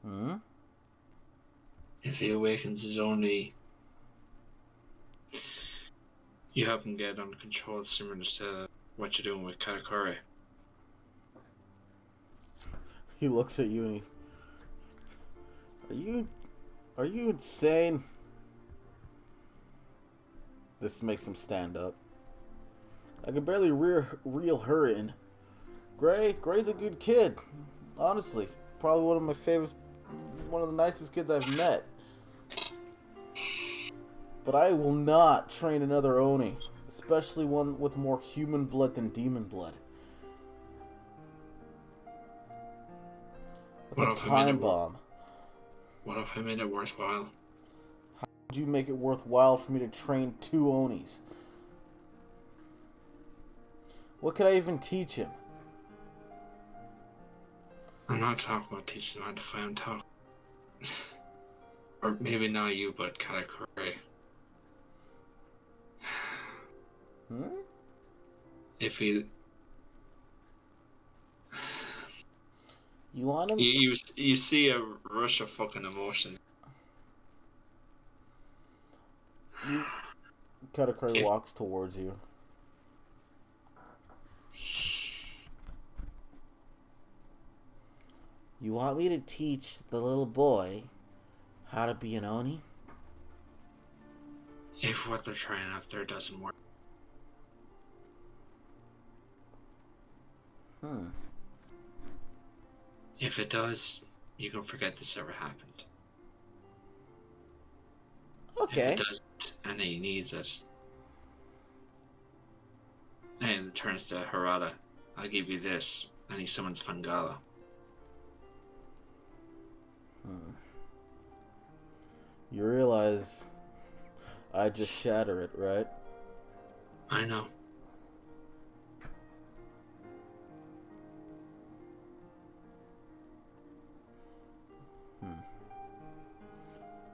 Hmm? If he awakens his only, you help him get under control, similar to what you're doing with Katakuri. He looks at you and are you insane? This makes him stand up. I can barely reel her in. Gray's a good kid. Honestly, probably one of my favorites, one of the nicest kids I've met. But I will not train another Oni, especially one with more human blood than demon blood. That's a time bomb. What if I made it worthwhile? How would you make it worthwhile for me to train 2 Onis? What could I even teach him? I'm not talking about teaching him how to fight, I'm talking... or maybe not you, but Katakuri. Hmm? If he... You want him? You see a rush of fucking emotions. Katakuri walks towards you. You want me to teach the little boy how to be an Oni? If what they're trying out there doesn't work. If it does, you can forget this ever happened. Okay. If it doesn't, and he needs it. And turns to Harada. I'll give you this. And he summons Fangala. You realize I just shatter it, right? I know.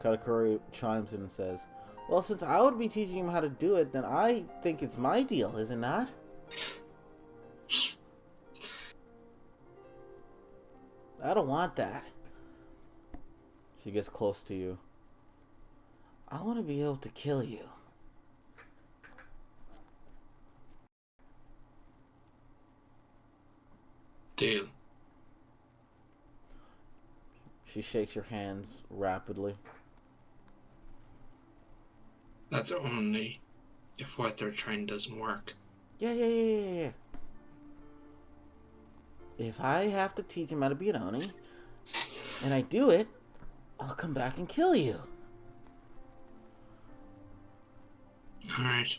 Katakuri chimes in and says, well, since I would be teaching him how to do it, then I think it's my deal, is it not? I don't want that. She gets close to you. I want to be able to kill you. Deal. She shakes your hands rapidly. That's only if what they're trying doesn't work. Yeah. If I have to teach him how to be an Oni, and I do it, I'll come back and kill you. Alright.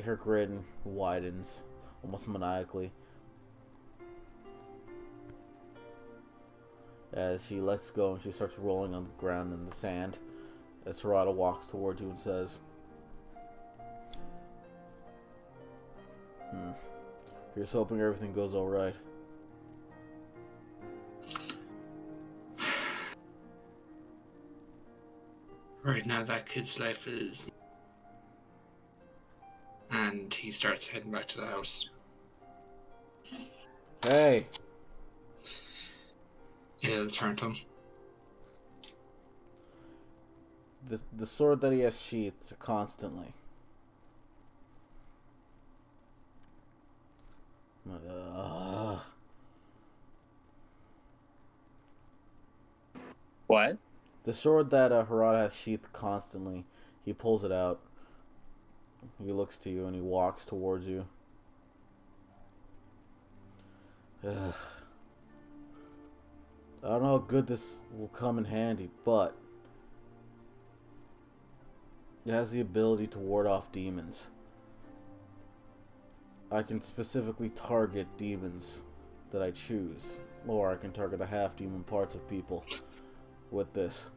Her grin widens, almost maniacally, as she lets go and she starts rolling on the ground in the sand. As Harada walks towards you and says, here's hoping everything goes alright. Right now that kid's life is... And he starts heading back to the house. Hey! He'll turn to him. The sword that he has sheathed constantly. What? The sword that Harada has sheathed constantly. He pulls it out. He looks to you and he walks towards you. I don't know how good this will come in handy, but it has the ability to ward off demons. I can specifically target demons that I choose, or I can target the half-demon parts of people with this.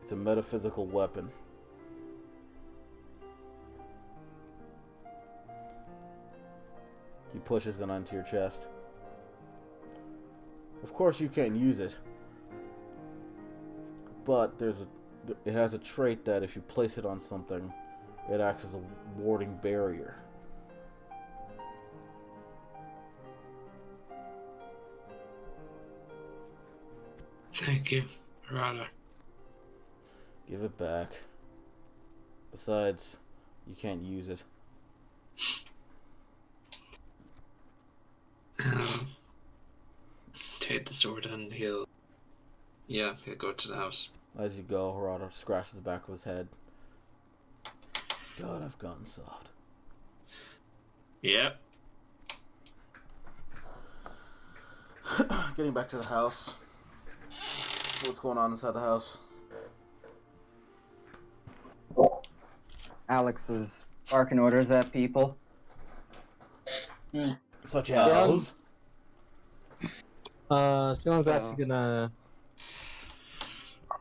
It's a metaphysical weapon. He pushes it onto your chest. Of course you can't use it, but it has a trait that if you place it on something, it acts as a warding barrier. Thank you, Harada. Give it back. Besides, you can't use it. Take the sword and he'll go to the house. As you go, Harada scratches the back of his head. God, I've gotten soft. Yep. Getting back to the house. What's going on inside the house? Alex is barking orders at people. Such as? Fion's actually gonna...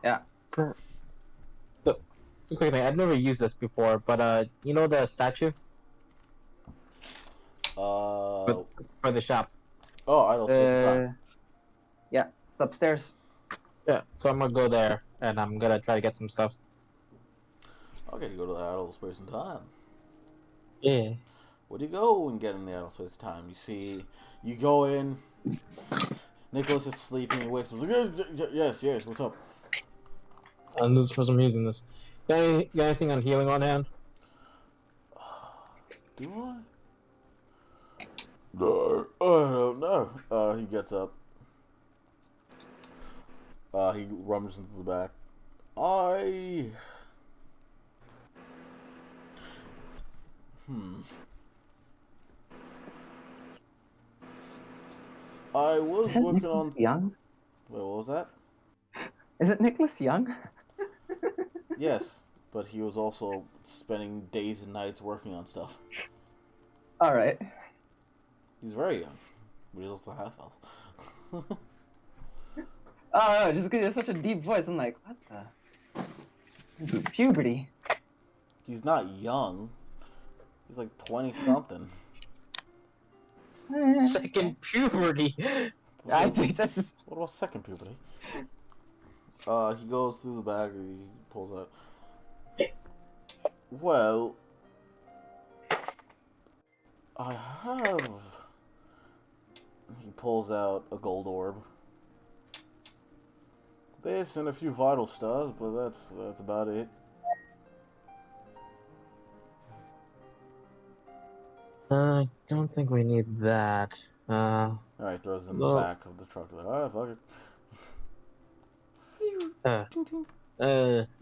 Yeah. So, quick thing, I've never used this before, but you know the statue? For the shop. Oh, I don't yeah, it's upstairs. Yeah, so I'm gonna go there, and I'm gonna try to get some stuff. Okay, you go to the idle space and time. Yeah. Where do you go and get in the idle space and time? You go in. Nicholas is sleeping. He wakes up. Yes, what's up? And this is for some reason. This. Got anything on healing on hand? Do I? No, I don't know. He gets up. He rummages into the back. I was Isn't working Nicholas on. Young? Wait, what was that? Is it Nicholas Young? Yes, but he was also spending days and nights working on stuff. All right. He's very young, but he's also half elf. Oh, just because he has such a deep voice, I'm like, what the? Puberty. He's not young. He's like 20 something. Second puberty. I think that's just... What about second puberty? He goes through the bag and he pulls out. Well, I have. He pulls out a gold orb. This and a few vital stars, but that's about it. I don't think we need that. Alright, throws it in the back of the truck. Like, alright, fuck it.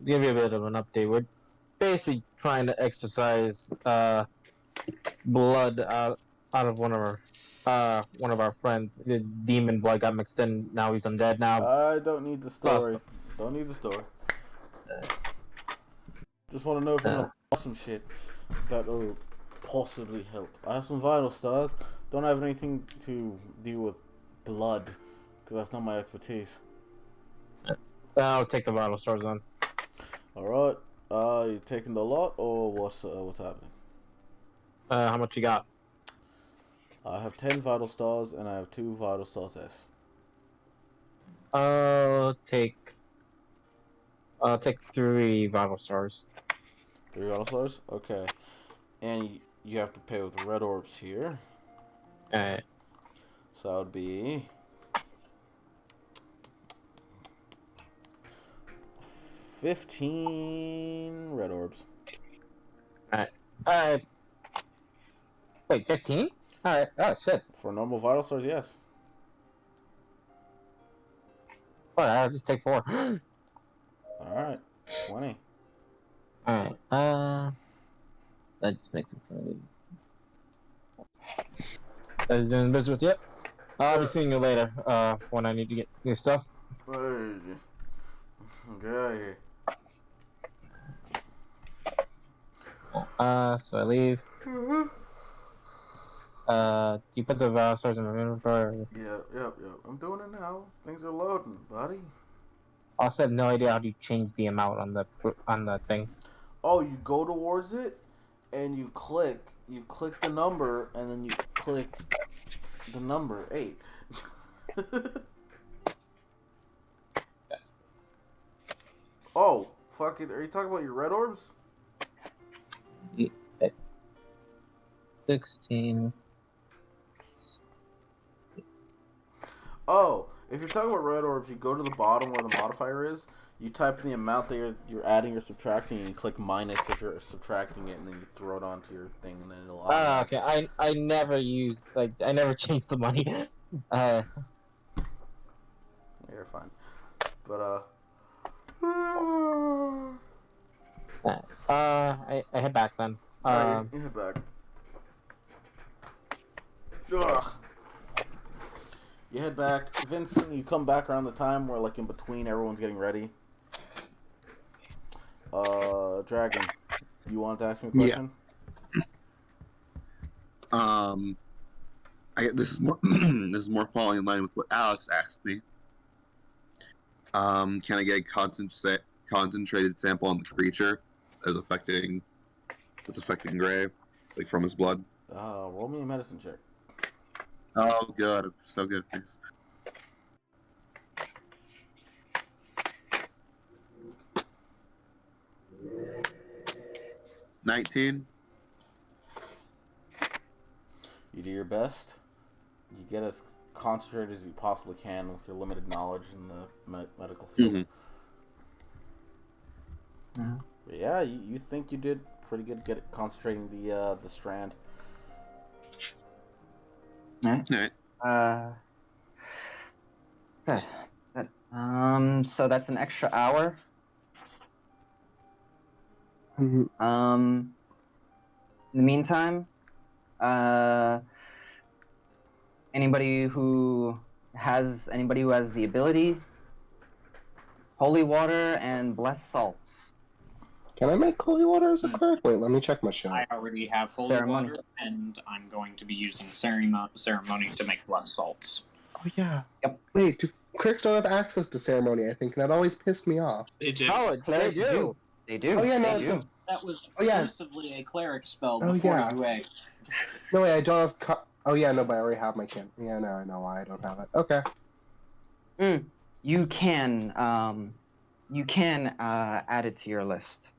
Give you a bit of an update. We're basically trying to exercise blood out of one of our friends. The demon blood got mixed in. Now he's undead. Now I don't need the story. Don't need the story. Just want to know if you're gonna buy some shit that will possibly help. I have some vital stars. Don't have anything to do with blood, because that's not my expertise. I'll take the vital stars on. Alright. You taking the lot, or what's happening? How much you got? I have 10 vital stars, and I have 2 vital stars S. I'll take 3 vital stars. 3 vital stars? Okay. And you have to pay with red orbs here. Alright. So that would be 15 red orbs. Alright. Wait, 15? Alright. Oh, shit. For normal vital stars, yes. Alright, I'll just take 4. Alright. 20. Alright. That just makes it so. Guys doing business with you? I'll be seeing you later, when I need to get new stuff. Hey. Get out of here. So I leave. You put the vital stars in my inventory? Yep. I'm doing it now. Things are loading, buddy. I also have no idea how to change the amount on the thing. Oh, you go towards it, and you click the number, and then you click the number 8. Oh, fuck it. Are you talking about your red orbs? 16. Oh, if you're talking about red orbs, you go to the bottom where the modifier is. You type in the amount that you're adding or subtracting, and you click minus if you're subtracting it, and then you throw it onto your thing, and then it'll. Okay. I never used I never changed the money. You're fine, but I head back then. you head back. Ugh. You head back, Vincent. You come back around the time where, like, in between, everyone's getting ready. Dragon, you wanted to ask me a question? Yeah. This is more this is more falling in line with what Alex asked me. Can I get a concentrated sample on the creature as affecting Gray, like from his blood? Roll me a medicine check. Oh, good, so good, thanks. $19. You do your best. You get as concentrated as you possibly can with your limited knowledge in the medical field. Mm-hmm. But yeah, you think you did pretty good concentrating the strand. Alright. All right. Good. So that's an extra hour. Mhm. In the meantime, anybody who has the ability, holy water and blessed salts. Can I make holy water as a cleric? Wait, let me check my shit. I already have holy Ceremony. water, and I'm going to be using ceremony to make blessed salts. Oh yeah. Yep. Wait, clerics don't have access to ceremony, I think, and that always pissed me off. They do. Clerics They do. They do. Oh yeah, no, they it's do. just... That was Oh, yeah. exclusively a cleric spell Oh, before yeah. UA. No, wait, I don't have... Oh yeah, no, but I already have my can. Yeah, now I know why I don't have it. Okay. You can add it to your list.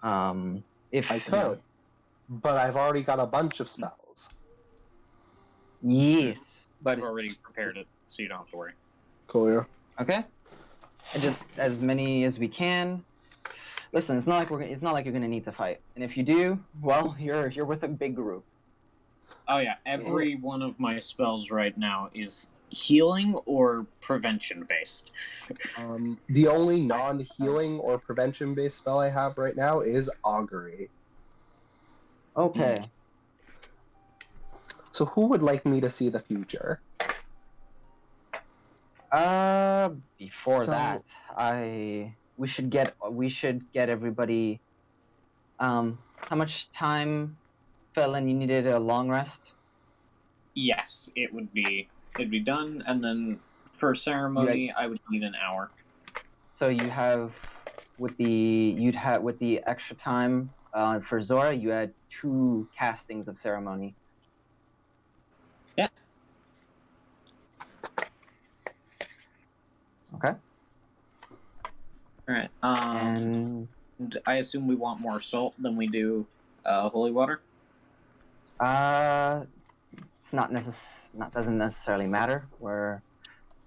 If I could. But I've already got a bunch of spells. Yes. But I've already prepared it, so you don't have to worry. Cool, yeah. Okay. And just as many as we can. Listen, it's not like you're gonna need to fight. And if you do, well, you're with a big group. Oh yeah, every one of my spells right now is healing or prevention based. The only non-healing or prevention-based spell I have right now is Augury. Okay. So who would like me to see the future? Before So- that, we should get everybody. How much time, Felon? You needed a long rest. Yes, it'd be done, and then for ceremony, I would need an hour. So you have with the extra time for Zora, you had 2 castings of ceremony. Yeah. Okay. All right. And I assume we want more salt than we do holy water. it's doesn't necessarily matter.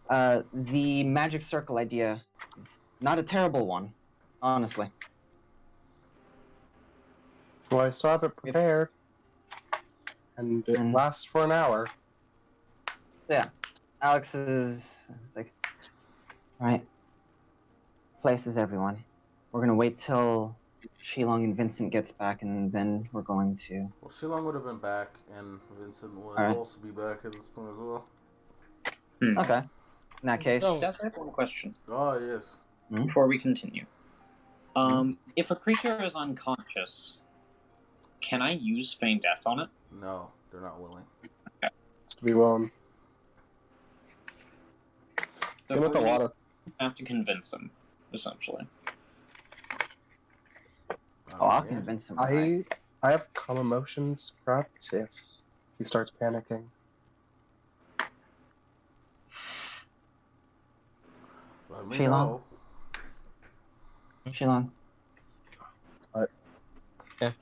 The magic circle idea is not a terrible one, honestly. Well, I still have it prepared. And it lasts for an hour. Yeah. Alex is like, all right. Places everyone. We're gonna wait till Shilong and Vincent gets back, and then we're going to. Well, Shilong would have been back, and Vincent would Alright. also be back at this point as well. Okay. In that case, Just have one question Oh, yes. before we continue. If a creature is unconscious, can I use feign death on it? No, they're not willing. To be willing. So Same if with the we're gonna- water. I have to convince him, essentially. I'll Yeah. convince him. I have calm emotions prepped if he starts panicking. Let me Shilong? know. Shilong.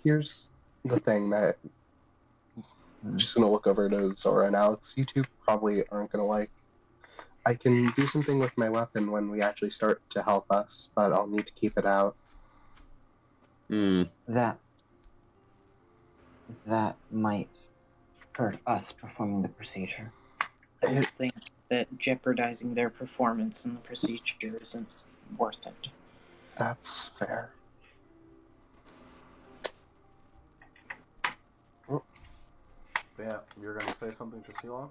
Here's the thing that I'm just gonna look over to Zora and Alex. You two probably aren't gonna like. I can do something with my weapon when we actually start to help us, but I'll need to keep it out. That might hurt us performing the procedure. I don't think that jeopardizing their performance in the procedure isn't worth it. That's fair. Yeah, you're going to say something to Shilong?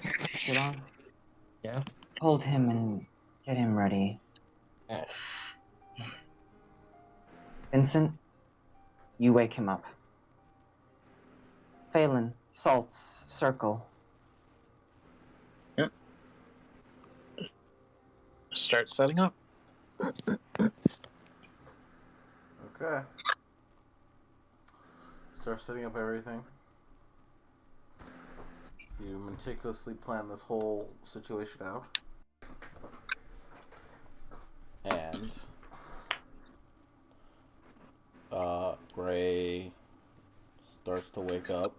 Shilong, Yeah. hold him and get him ready. Vincent, you wake him up. Phelan, salts, circle. Start setting up. Okay. Start setting up everything. You meticulously plan this whole situation out. And Gray starts to wake up.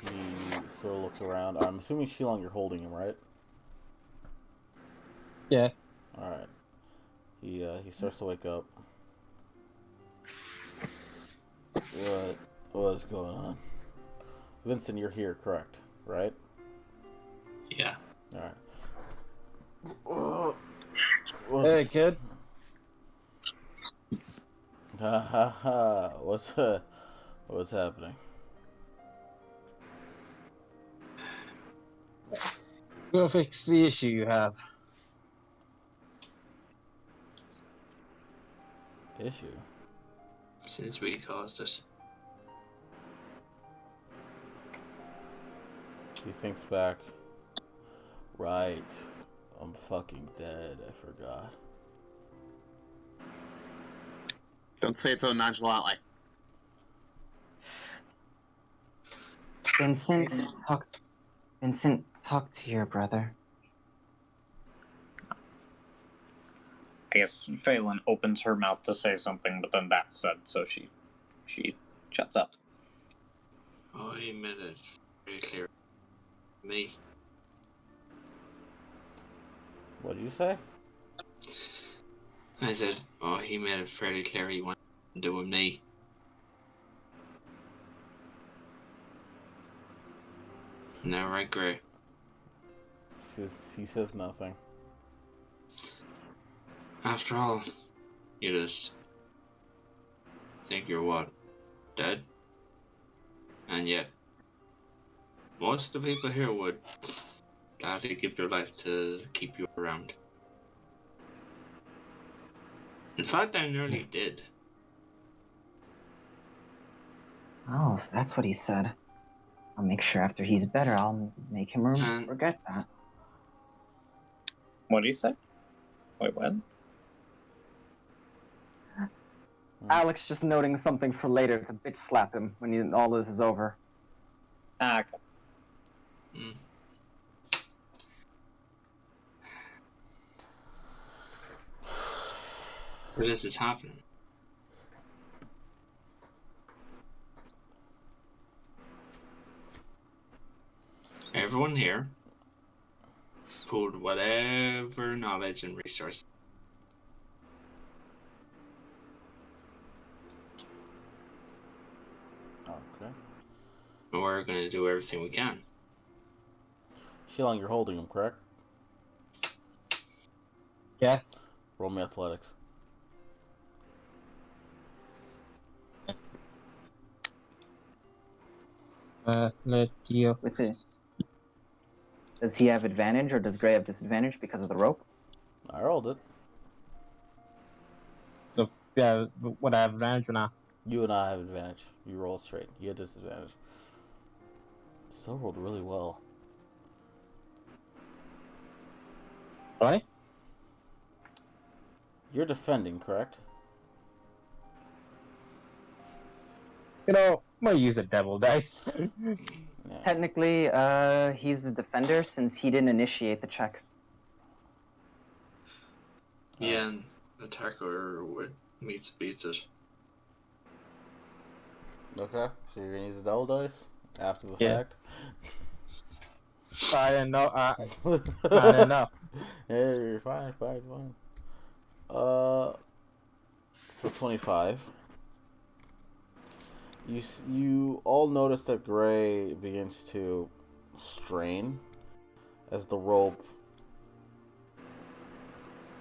He sort of looks around. I'm assuming Shilong, you're holding him, right? Yeah. Alright. He starts to wake up. What's going on? Vincent, you're here, correct? Right? Yeah. Alright. Hey, kid. Ha ha ha. What's happening? Go fix the issue you have. Issue? Since we caused it. He thinks back. Right. I'm fucking dead. I forgot. Don't say it so nonchalantly. Vincent, talk to your brother. I guess Phelan opens her mouth to say something, but then that's said, so she shuts up. Oh, he made it very clear. Me. What did you say? I said, oh, he made it fairly clear he wanted to do with me. No, right, Gray? He says nothing. After all, you just think you're what? Dead? And yet, most of the people here would gladly give their life to keep you around. In fact, I nearly did. Oh, so that's what he said. I'll make sure after he's better, I'll make him forget that. What do you say? Wait, what? Alex just noting something for later to bitch slap him when all this is over. Okay. Where this is happening? Everyone here pulled whatever knowledge and resources. Okay. And we're going to do everything we can. Shilong, you're holding him, correct? Yeah. Roll me athletics. With it. Does he have advantage or does Gray have disadvantage because of the rope? I rolled it. So, yeah, would I have advantage or not? You and I have advantage. You roll straight. You had disadvantage. Still rolled really well. What? You're defending, correct? You know, I'm gonna use a devil dice. Yeah. Technically, he's a defender since he didn't initiate the check. Yeah, and attacker beats it. Okay, so you're gonna use a double dice after the Yeah. fact? I didn't know. I didn't know. Yeah, you're fine. So 25. You all notice that Gray begins to strain as the rope.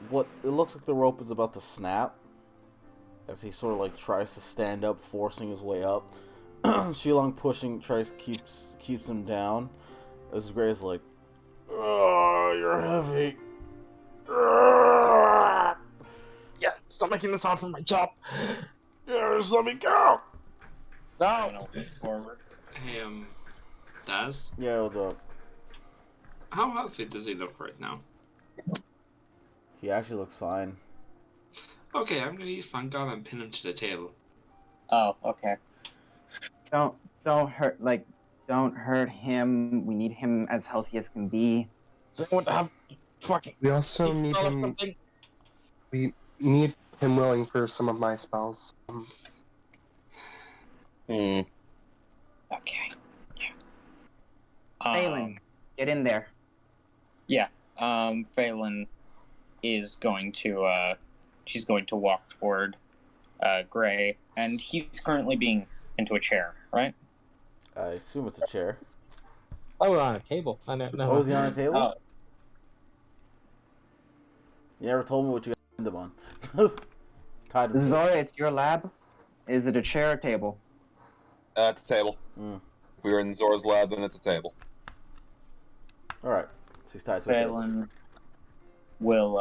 What it looks like the rope is about to snap as he sort of like tries to stand up, forcing his way up. Shilong keeps him down. As Gray's like, "Oh, you're heavy." Yeah, stop making this sound from my job. Yeah, just let me go. No. Forward. Hey, Daz? Yeah, what's up? How healthy does he look right now? He actually looks fine. Okay, I'm gonna use Fun God and pin him to the table. Oh, okay. Don't hurt him. We need him as healthy as can be. Does anyone have fucking We also heat need spell or him. something? We need him willing for some of my spells. Okay. Phelan, get in there. Yeah. Phelan is going to she's going to walk toward Gray, and he's currently being into a chair, right? I assume it's a chair. Oh, we're on a table. I don't know. Oh, is he on a table? Oh. You never told me what you got him on. Tied him to it. Zora, it's your lab. Is it a chair or table? It's a table. If we were in Zora's lab, then it's a table. Alright. So he's tied to a table. Phelan will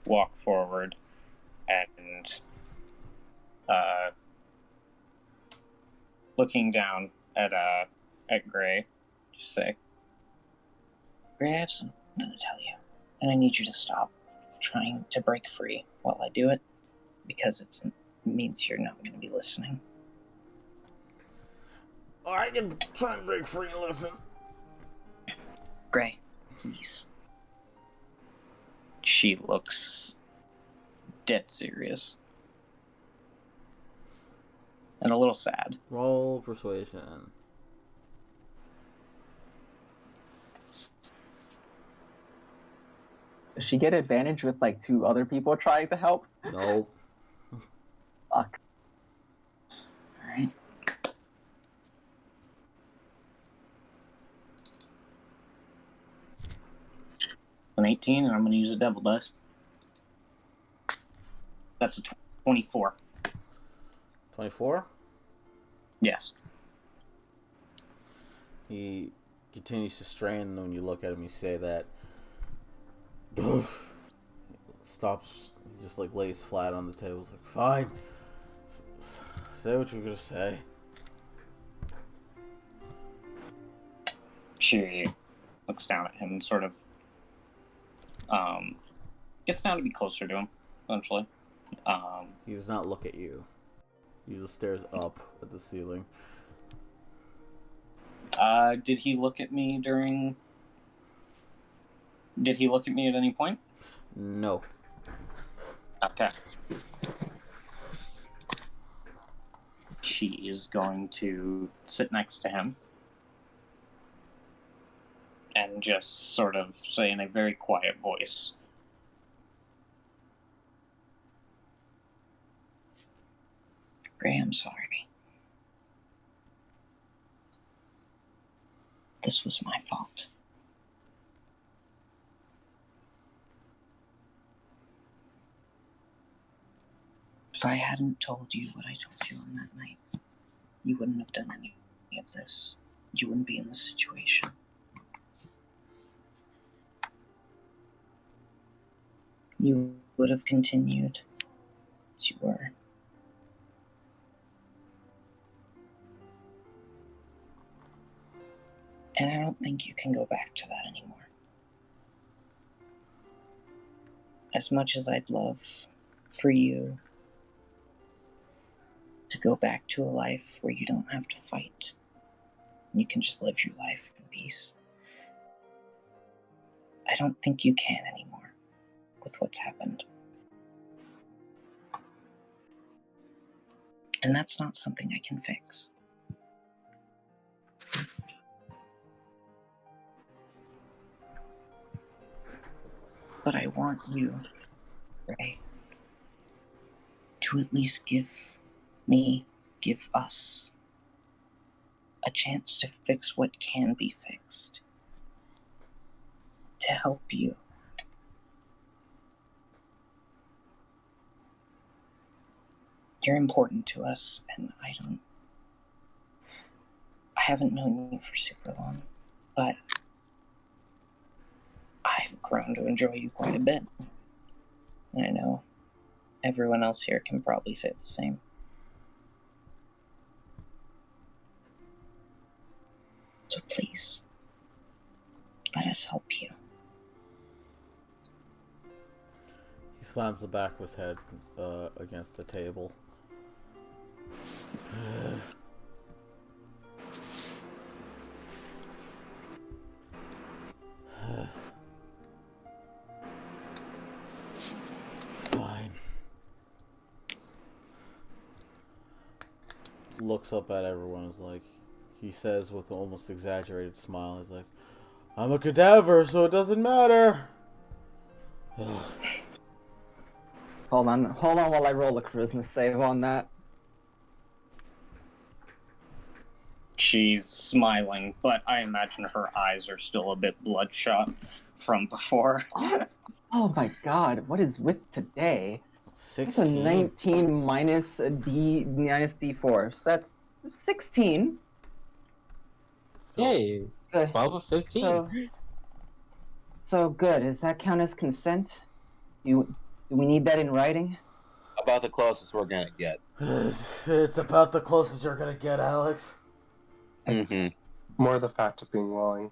walk forward and looking down at Gray, just say, Gray, I have something to tell you, and I need you to stop trying to break free while I do it, because it means you're not going to be listening. I can try and break free and listen. Gray, please. She looks dead serious. And a little sad. Roll persuasion. Does she get advantage with like 2 other people trying to help? Nope. Fuck. Alright. An 18, and I'm going to use a devil dice. That's a 24. 24? Yes. He continues to strain, and when you look at him, you say that. Stops, he just like lays flat on the table. He's like, fine. Say what you're gonna say. She looks down at him and sort of gets down to be closer to him, essentially. He does not look at you. He just stares up at the ceiling. Did he look at me at any point? No. Okay. She is going to sit next to him and just sort of say in a very quiet voice, Gray, I'm sorry. This was my fault. If I hadn't told you what I told you on that night, you wouldn't have done any of this. You wouldn't be in this situation. You would have continued as you were. And I don't think you can go back to that anymore. As much as I'd love for you to go back to a life where you don't have to fight, and you can just live your life in peace, I don't think you can anymore with what's happened. And that's not something I can fix. But I want you, Ray, to at least give us a chance to fix what can be fixed. To help you. You're important to us, and I haven't known you for super long, but I've grown to enjoy you quite a bit. And I know everyone else here can probably say the same. So please, let us help you. He slams the back of his head against the table. Fine. Looks up at everyone, is like, he says with an almost exaggerated smile, he's like, I'm a cadaver, so it doesn't matter. Hold on while I roll a charisma save on that. She's smiling, but I imagine her eyes are still a bit bloodshot from before. Oh my god, what is with today? That's a 16. 19 minus a D minus D4. So that's 16. So, Yay! Good. 12 of 15. So good. Does that count as consent? Do we need that in writing? About the closest we're gonna get. it's about the closest you're gonna get, Alex. Mm-hmm. More the fact of being willing.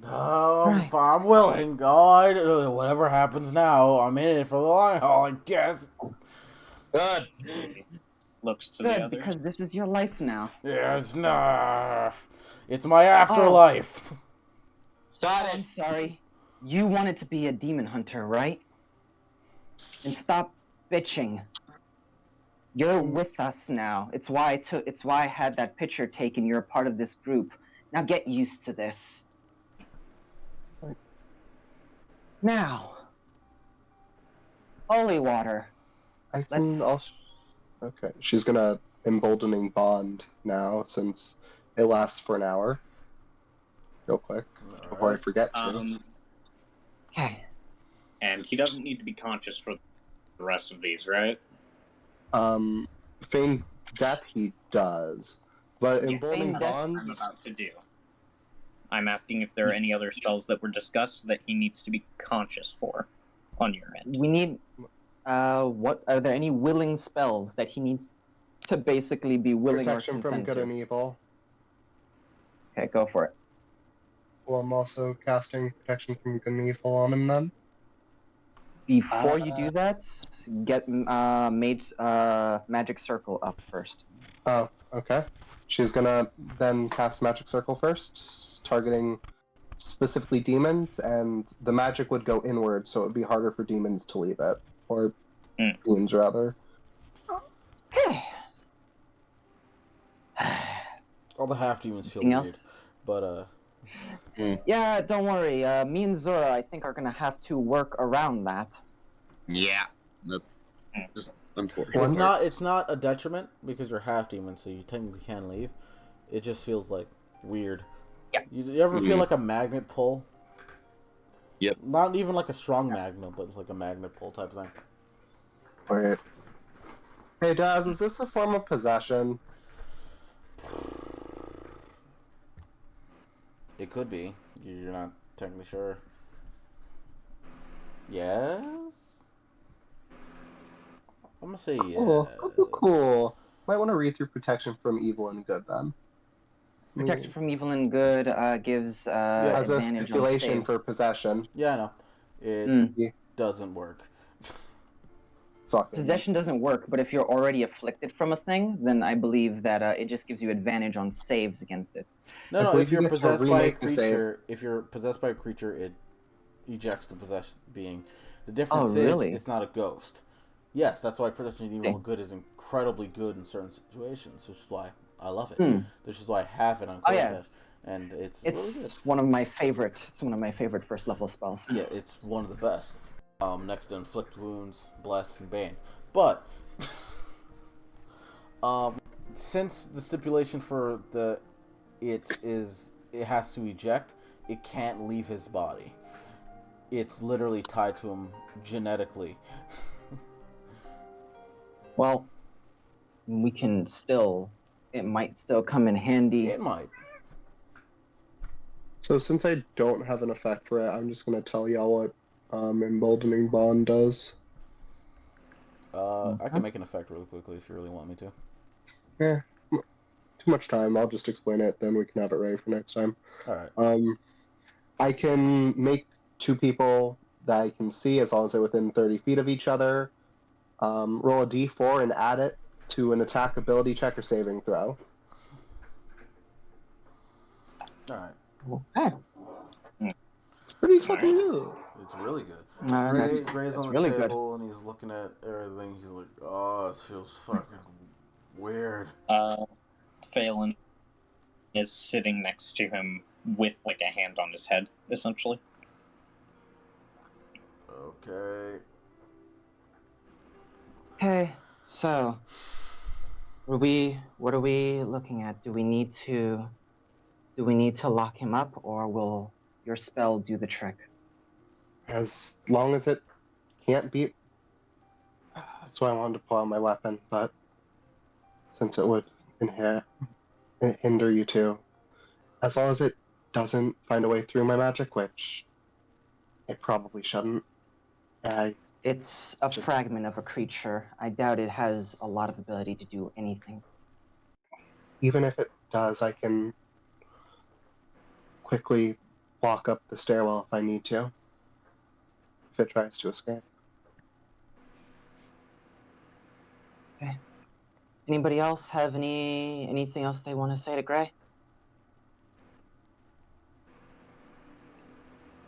Right. I'm willing. Whatever happens now, I'm in it for the long haul, I guess. Good. Looks to the Good, others. because this is your life now. Yeah, it's my afterlife. Got I'm it. sorry. You wanted to be a demon hunter, right? And stop bitching. You're with us now. It's why I had that picture taken. You're a part of this group. Now get used to this. Now, holy water. I can Let's- also. Okay, she's gonna emboldening bond now since it lasts for an hour. Real quick before I forget to. Okay. And he doesn't need to be conscious for the rest of these, right? Feign death he does, but emboldening That's what bond. I'm about to do. I'm asking if there are any other spells that were discussed that he needs to be conscious for on your end. We need. What are there any willing spells that he needs to basically be willing Protection or from consent good to? and evil. Okay, go for it. Well, I'm also casting protection from good and evil on him then. Before you do that, get magic circle up first. Oh, okay. She's gonna then cast Magic Circle first, targeting specifically demons, and the magic would go inward, so it would be harder for demons to leave it. Or beings, rather. Okay. All the half demons feel Anything weird, else? but Yeah, don't worry. Me and Zora, I think, are gonna have to work around that. Yeah, that's just unfortunate. it's not a detriment because you're half demon, so you technically can leave. It just feels like weird. Yeah. You ever feel like a magnet pull? Yep. Not even like a strong magnet, but it's like a magnet pull type of thing. Wait. Hey, Daz, is this a form of possession? It could be. You're not technically sure. Yes? I'm gonna say yeah. Cool. Might want to read through protection from evil and good then. Protection from evil and good gives As a advantage on stipulation saves. for possession. Yeah, I know. It Mm. doesn't work. Fucking. Possession doesn't work, but if you're already afflicted from a thing, then I believe that it just gives you advantage on saves against it. No, I no. believe If you you're get to possessed by a remake the save. creature, it ejects the possessed being. The difference is really? it's not a ghost. Yes, that's why protection of evil Interesting. and good is incredibly good in certain situations, which is why I love it. Hmm. Which is why I have it on Oh yeah, Conquest, and it's it's one of my favorite. It's one of my favorite first level spells. really good. Yeah, it's one of the best. Next to inflict wounds, bless, and bane. But since the stipulation for it has to eject, it can't leave his body. It's literally tied to him genetically. Well, we can still. It might still come in handy. It might. So since I don't have an effect for it, I'm just gonna tell y'all what emboldening bond does. I can make an effect really quickly if you really want me to. Too much time. I'll just explain it, then we can have it ready for next time. All right. I can make two people that I can see as long as they're within 30 feet of each other. Roll a d4 and add it to an attack, ability check, or saving throw. All right. Okay. It's pretty fucking good. It's really good. That's Gray's on the really good. table and he's looking at everything. He's like, "Oh, this feels fucking weird." Phelan is sitting next to him with like a hand on his head, essentially. Okay. Okay, so What are we looking at? Do we need to lock him up, or will your spell do the trick? As long as it can't beat. That's why I wanted to pull out my weapon, but since it would hinder you too, as long as it doesn't find a way through my magic, which it probably shouldn't. It's a fragment of a creature. I doubt it has a lot of ability to do anything. Even if it does, I can quickly walk up the stairwell if I need to. If it tries to escape. Okay. Anybody else have anything else they want to say to Gray?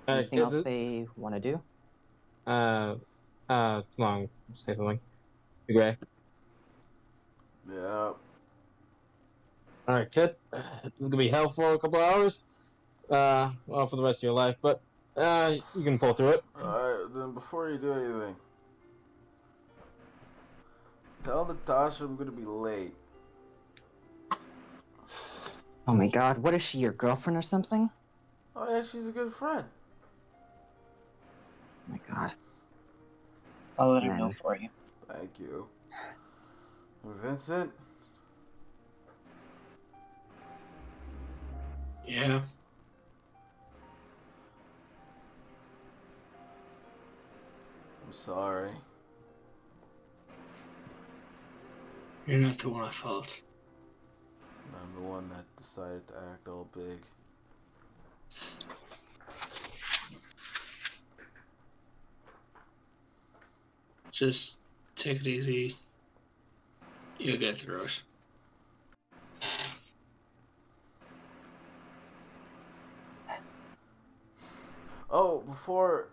Anything else they want to do? Come on, say something. Gray. Yeah. Alright, kid. This is gonna be hell for a couple hours. Well, for the rest of your life, but you can pull through it. Alright, then before you do anything, tell Natasha I'm gonna be late. Oh my god, what is she, your girlfriend or something? Oh yeah, she's a good friend. Oh my god. I'll let her know for you. Thank you. Vincent? Yeah. I'm sorry. You're not the one at fault. I'm the one that decided to act all big. Just take it easy. You'll get through it. Oh, before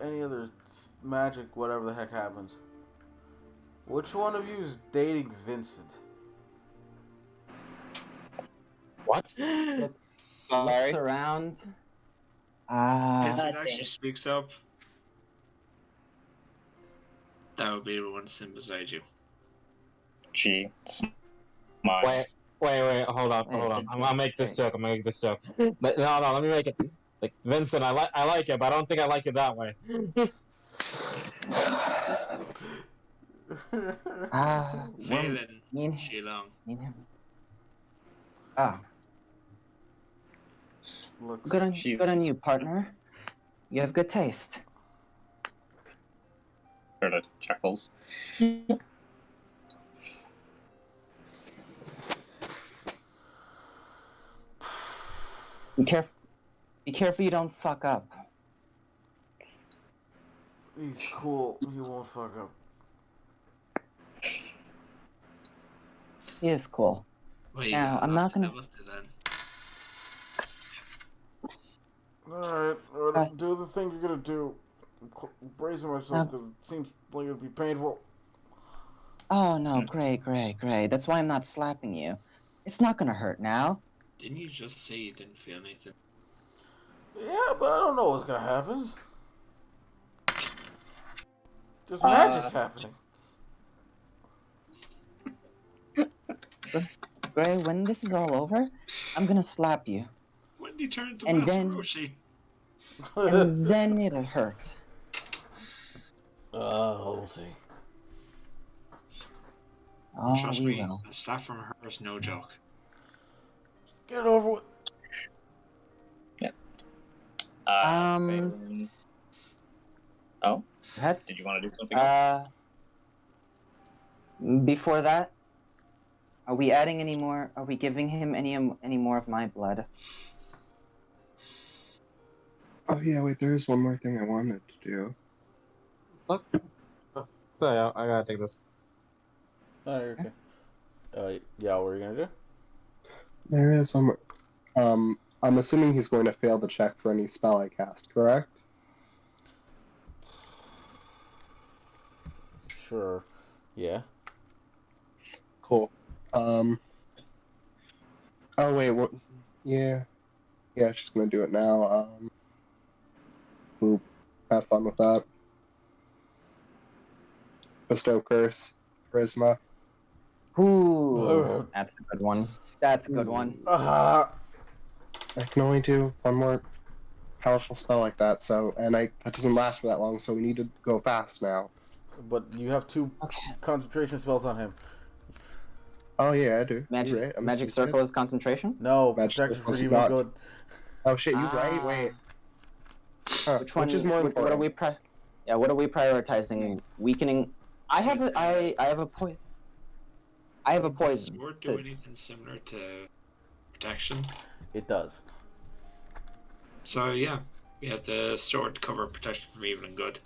any other magic, whatever the heck happens, which one of you is dating Vincent? What? Looks around. Vincent actually speaks up. That would be the one sitting beside you. She smiles. Wait, hold on. I'll make this joke. But, no, let me make it. Like, Vincent, I like it, but I don't think I like it that way. Phelan, mean Shilong. him. Ah. Looks. Good on you, partner. You have good taste. Sort of chuckles. Be careful you don't fuck up. He's cool. He won't fuck up. He is cool. Well, Now, I'm not gonna... Alright, do the thing you're gonna do. I'm bracing myself because it seems like it'd be painful. Oh, no, Gray. That's why I'm not slapping you. It's not gonna hurt now. Didn't you just say you didn't feel anything? Yeah, but I don't know what's gonna happen. There's magic happening. Gray, when this is all over, I'm gonna slap you. When did you turn into And Roshi? And then it'll hurt. We'll see. Oh, Trust we me, will. a slap from her is no joke. Get it over with. Oh? What? Did you want to do something else? Before that, are we adding any more? Are we giving him any more of my blood? Oh yeah, wait, there is one more thing I wanted to do. Fuck. Sorry, I gotta take this. Oh, you're okay. Yeah, what are you gonna do? There is one more. I'm assuming he's going to fail the check for any spell I cast, correct? Sure. Yeah. Cool. Oh wait, what? Yeah, she's gonna do it now. Oop. Have fun with that. Bestow curse, charisma. Ooh, that's a good one. That's a good one. I can only do one more powerful spell like that, and that doesn't last for that long, so we need to go fast now. But you have 2 concentration spells on him. Oh yeah, I do. Magic, You're right. I'm magic stupid. circle is concentration. No, Magic protection circle's for evil not. good. Oh shit, you're right. Wait. Huh, Which one? Which is more what important? are we what are we prioritizing? Weakening. I have a poison. I have a poison. Does sword do anything similar to protection? It does. So yeah, we have the sword cover protection from evil and good.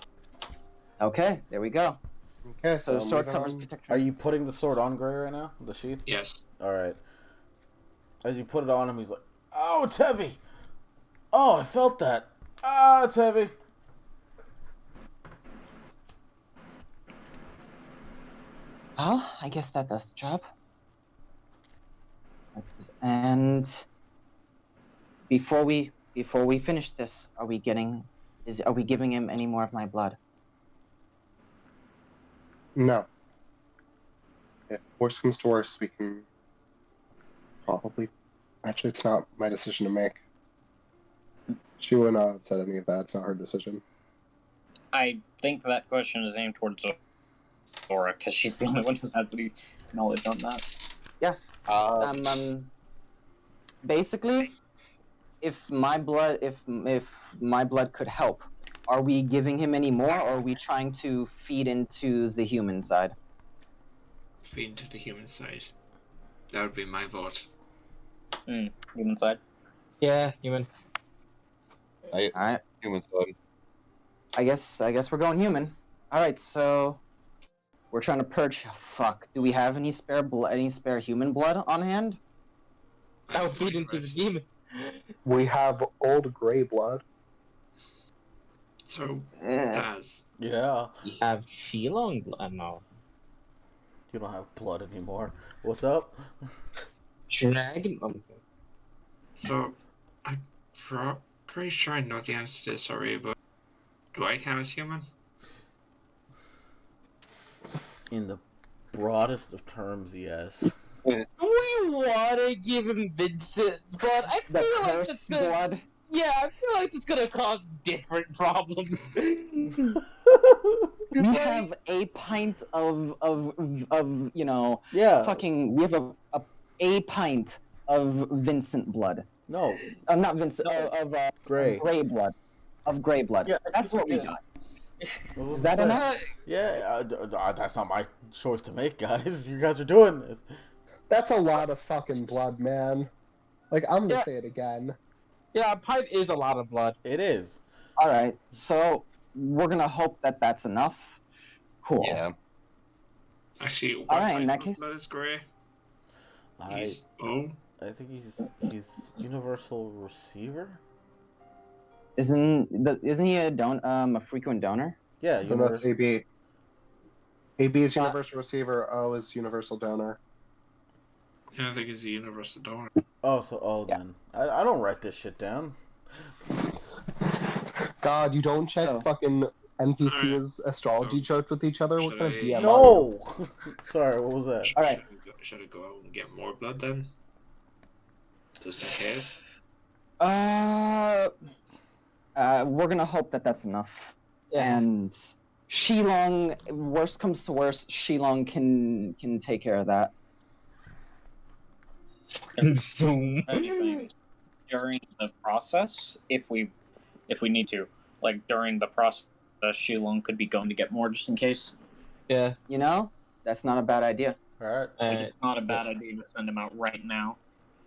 Okay, there we go. Okay, So sword moving covers on. protection. Are you putting the sword on Gray right now? The sheath? Yes. Alright. As you put it on him, he's like, oh, it's heavy! Oh, I felt that. Ah, it's heavy. Well, I guess that does the job. And before we finish this, are we giving him any more of my blood? No. If worst comes to worst, we can probably. Actually, it's not my decision to make. She wouldn't have said any of that. It's not her decision. I think that question is aimed towards Zora, because she's the only one who has any knowledge on that. Yeah. Basically, if my blood could help, are we giving him any more, or are we trying to feed into the human side? Feed into the human side. That would be my vote. Human side. Yeah, human. All right. Human side. I guess we're going human. All right, so we're trying to purge. Fuck. Do we have any spare human blood on hand? I'll feed into the demon. We have old gray blood. So, Eh. Taz. Yeah. You have Shilong blood now. You don't have blood anymore. What's up? Dragon. So, I'm pretty sure I know the answer to this already, but do I count as human? In the broadest of terms, yes. Do you want to give him Vincent's blood? I feel The like curse this gonna, blood. yeah, I feel like it's gonna cause different problems. We have a pint of Yeah. fucking. We have a pint of Vincent blood. No. Not Vincent. Of Gray. gray blood. Of gray blood. Yeah, That's what we yeah. got. What was Is that I saying? enough? Yeah, that's not my choice to make, guys. You guys are doing this. That's a lot of fucking blood, man. Like, I'm gonna Yeah. say it again. Yeah, a pipe is a lot of blood. It is. All right. So we're gonna hope that that's enough. Cool. Yeah. Actually, what Alright, type in that of case- blood is grey? I He's O. think he's universal receiver. Isn't he a frequent donor? Yeah, Then that's universal. AB. AB is universal receiver. O is universal donor. Yeah, I think he's a universal donor. Oh, Yeah. then I don't write this shit down. God, you don't check So- fucking NPC's astrology charts with each other? What Should kind of I- DM are you? No. Sorry, what was that? All right. Should I go out and get more blood then? Just in case? We're gonna hope that that's enough. Yeah. And Shilong, worst comes to worst, Shilong can take care of that. Zoom. Anything during the process, if we need to, like during the process, Shilong could be going to get more just in case. Yeah. You know, that's not a bad idea. All right. Like, Alright. it's not a bad idea to send him out right now.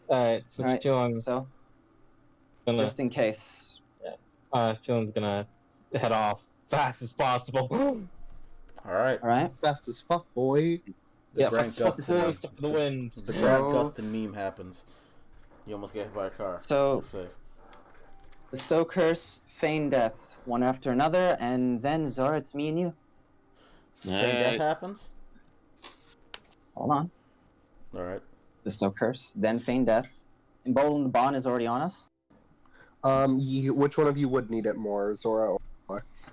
Alright, so Alright. Shilong's So gonna just in case. Shilong's gonna head off fast as possible. All right. All right. Fast as fuck, boy. The Yeah, Grant fast as Gustin. fuck stop the wind. The So- Grant Gustin meme happens. You almost get hit by a car. So- You're safe. Bestow curse, feign death, one after another, and then Zora, it's me and you. So that happens. Hold on. All right. Bestow curse, then feign death. Embolden the bond is already on us. Which one of you would need it more, Zora or Alex?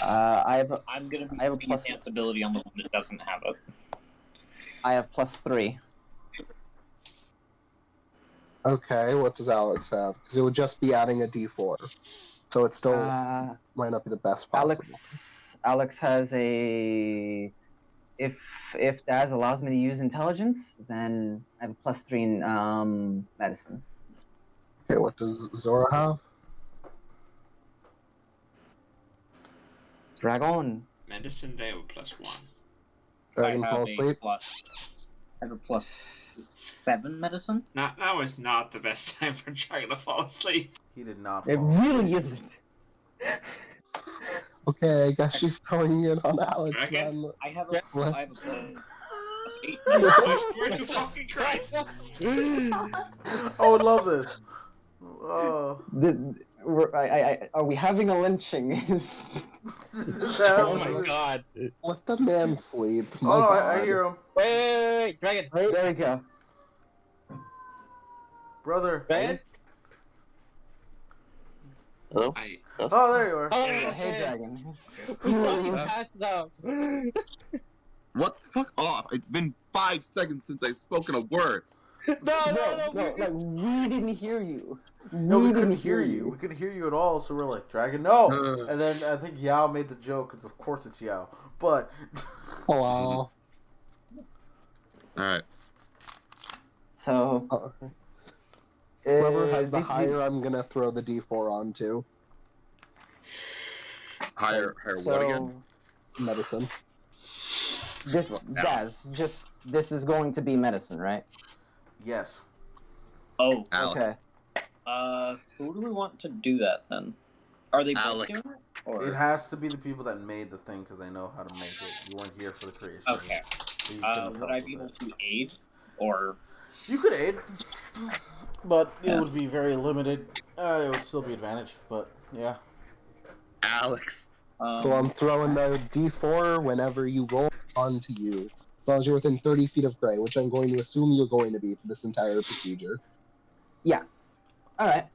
I have a I'm gonna be I have a putting plus- enhance ability on the one that doesn't have it. I have +3. Okay, what does Alex have? Because it would just be adding a d4. So it still might not be the best possible. Alex has a. If Daz allows me to use intelligence, then I have a +3 in medicine. Okay, what does Zora have? Dragon. Medicine they have +1. Dragon I fall have asleep? I have a +7 medicine. Now is not the best time for Dragon to fall asleep. He did not. It fall really asleep. isn't. Okay, I guess she's throwing it on Alex Reckon? then. I have a What? +8. I swear to fucking Christ. I would love this. Are we having a lynching? Oh my god. Let the man sleep. Oh My no, God. I hear him. Wait, Dragon. There we go. Brother. Dragon? Hello? Oh, there you are. Oh, Hey, Dragon. We thought you passed out. What the fuck off? It's been 5 seconds since I've spoken a word. No, like, we didn't hear you. No, we couldn't hear you. We couldn't hear you at all, so we're like, Dragon, no! And then I think Yao made the joke, because of course it's Yao. But... Hello. Alright. So... Whoever has the these- higher, I'm gonna throw the d4 onto. Higher so, what again? Medicine. This, Daz, this is going to be medicine, right? Yes. Oh, Alex. Okay. who do we want to do that then? Are they both Alex. doing it? Or... It has to be the people that made the thing, because they know how to make it. You weren't here for the creation. Okay. So you couldn't Would help I with be able it. to aid? Or... You could aid, but Yeah. it would be very limited. It would still be advantage, but yeah. Alex. So I'm throwing the d4 whenever you roll onto you. As long as you're within 30 feet of Gray, which I'm going to assume you're going to be for this entire procedure. Yeah. Alright.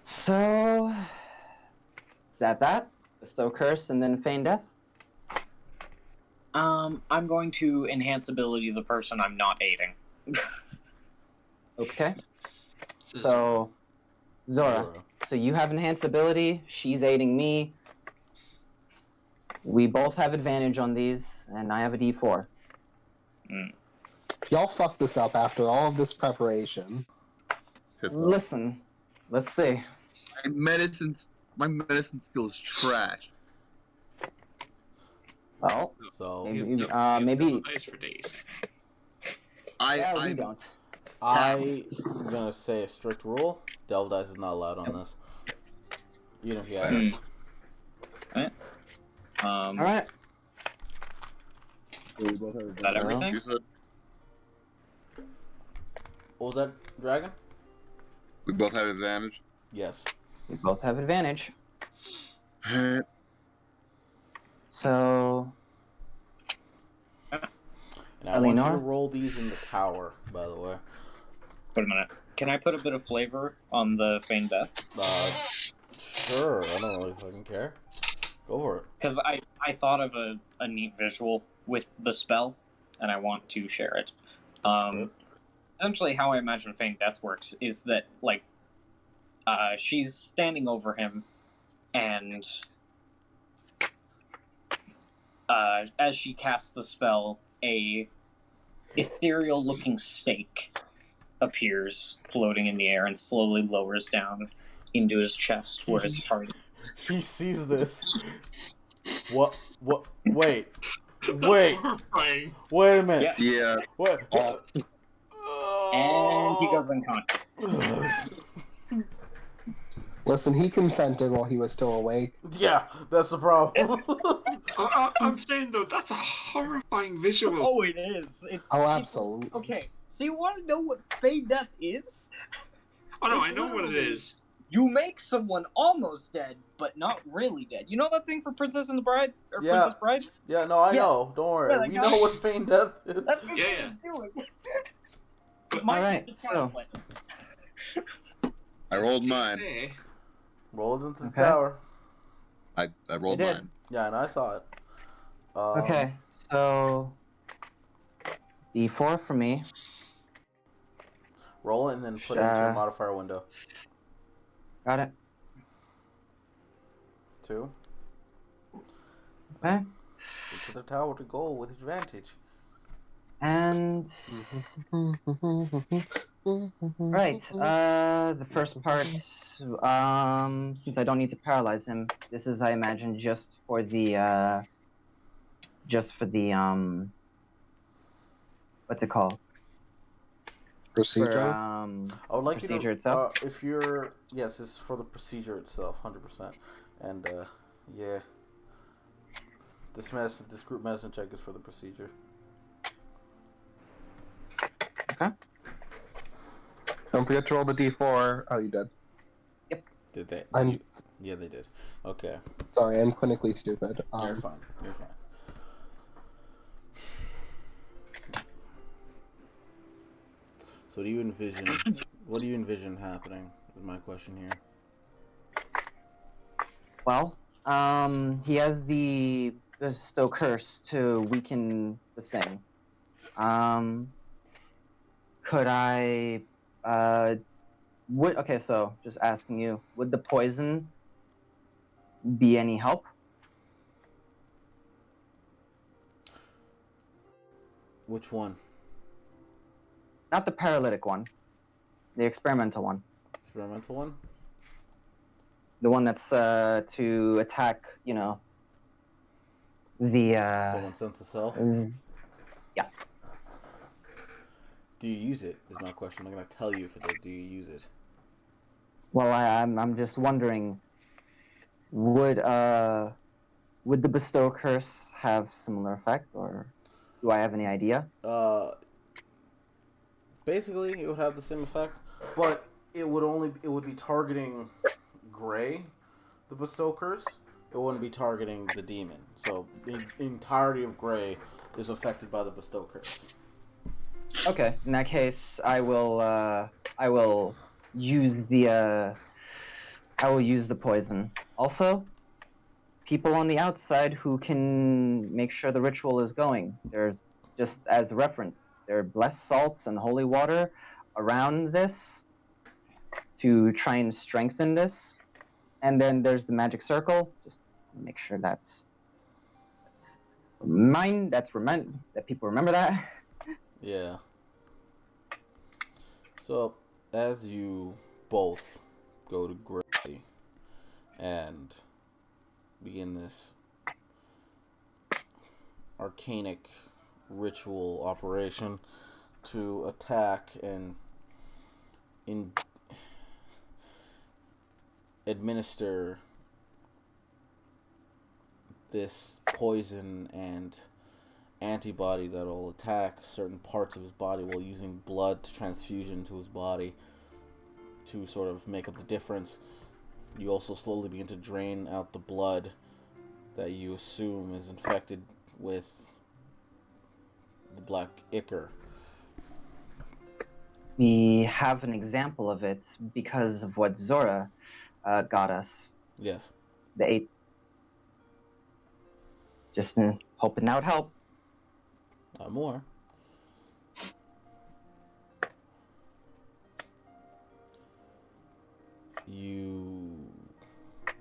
So... Is that? Bestow Curse and then Feign Death? I'm going to enhance ability of the person I'm not aiding. Okay. So... Zora. So you have enhanced ability, she's aiding me. We both have advantage on these, and I have a d4. Y'all fucked this up after all of this preparation. Piss off. Listen, let's see. My medicine skill is trash. Well, So maybe Dice for days. we don't. I'm gonna say a strict rule: Delve dice is not allowed on this. Even if you have it. Alright. Is that everything? You said What was that, Dragon? we both have advantage. Yes. We both have advantage. Alright. So... And I want you to Eleanor? roll these in the tower, by the way. Wait a minute. Can I put a bit of flavor on the Feign Death? Sure. I don't really fucking care. Go for it. Because I thought of a neat visual with the spell, and I want to share it. Essentially, how I imagine Feign Death works is that, like, she's standing over him, and as she casts the spell, a ethereal-looking stake appears floating in the air and slowly lowers down into his chest, where his heart. He sees this. What? Wait. That's horrifying. Wait a minute. Yeah. What? And he goes unconscious. Listen, he consented while he was still awake. Yeah, that's the problem. I'm saying though, that's a horrifying visual. Oh, it is. It's Absolutely. okay. So you want to know what Feign Death is? Oh no, It's I know what it literally- is. You make someone almost dead, but not really dead. You know that thing for Princess and the Bride? Or Yeah. Princess Bride? Yeah, no, I Yeah. know. Don't worry. Yeah, that we guy- know what Feign Death is. That's what Yeah, Feign is doing. So mine Alright, is the so- tablet. I rolled mine. Hey. Roll it into the Okay. tower. I rolled You did. mine. Yeah, and I saw it. Okay, so... D4 for me. Roll it and then put it into your modifier window. Got it. 2. Okay. Go to the tower to go with advantage. And right. The first part. Since I don't need to paralyze him, this is, I imagine, just for the what's it called? Procedure. For I would like procedure you to, itself. if you're, yes, it's for the procedure itself, 100%. And yeah, this group medicine check is for the procedure. Okay. Don't forget to roll the D4. Oh, you did. Yep. Did they? Yeah, they did. Okay. Sorry, I'm clinically stupid. You're fine. You're fine. So what do you envision? What do you envision happening? Is my question here. Well, he has the bestow curse to weaken the thing. Could I, okay, so just asking you, would the poison be any help? Which one? Not the paralytic one, the experimental one. Experimental one? The one that's to attack, the Someone sense of self? Yeah. Do you use it? Is my question. I'm gonna tell you if it does. Do you use it? Well, I'm just wondering, would the bestow curse have similar effect, or do I have any idea? Basically, it would have the same effect, but it would be targeting Gray, the bestow curse. It wouldn't be targeting the demon. So the entirety of Gray is affected by the bestow curse. Okay, in that case, I will use the poison. Also, people on the outside who can make sure the ritual is going. There's, just as a reference, there are blessed salts and holy water around this to try and strengthen this. And then there's the magic circle. Just make sure that people remember that. Yeah. So, as you both go to Gray and begin this arcanic ritual operation to attack and administer this poison and antibody that'll attack certain parts of his body while using blood to transfusion to his body to sort of make up the difference. You also slowly begin to drain out the blood that you assume is infected with the black ichor. We have an example of it because of what Zora got us. Yes. The 8. Just hoping that would help. Not more.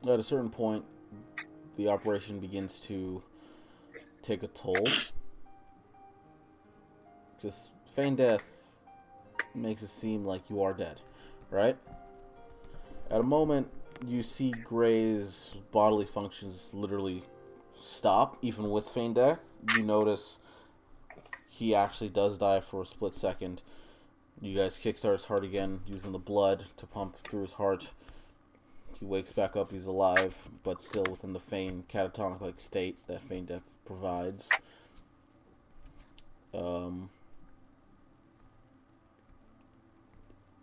At a certain point, the operation begins to take a toll. Because feign death makes it seem like you are dead, right? At a moment, you see Gray's bodily functions literally stop, even with feign death. You notice he actually does die for a split second. You guys kickstart his heart again, using the blood to pump through his heart. He wakes back up, he's alive, but still within the feigned catatonic-like state that feign death provides.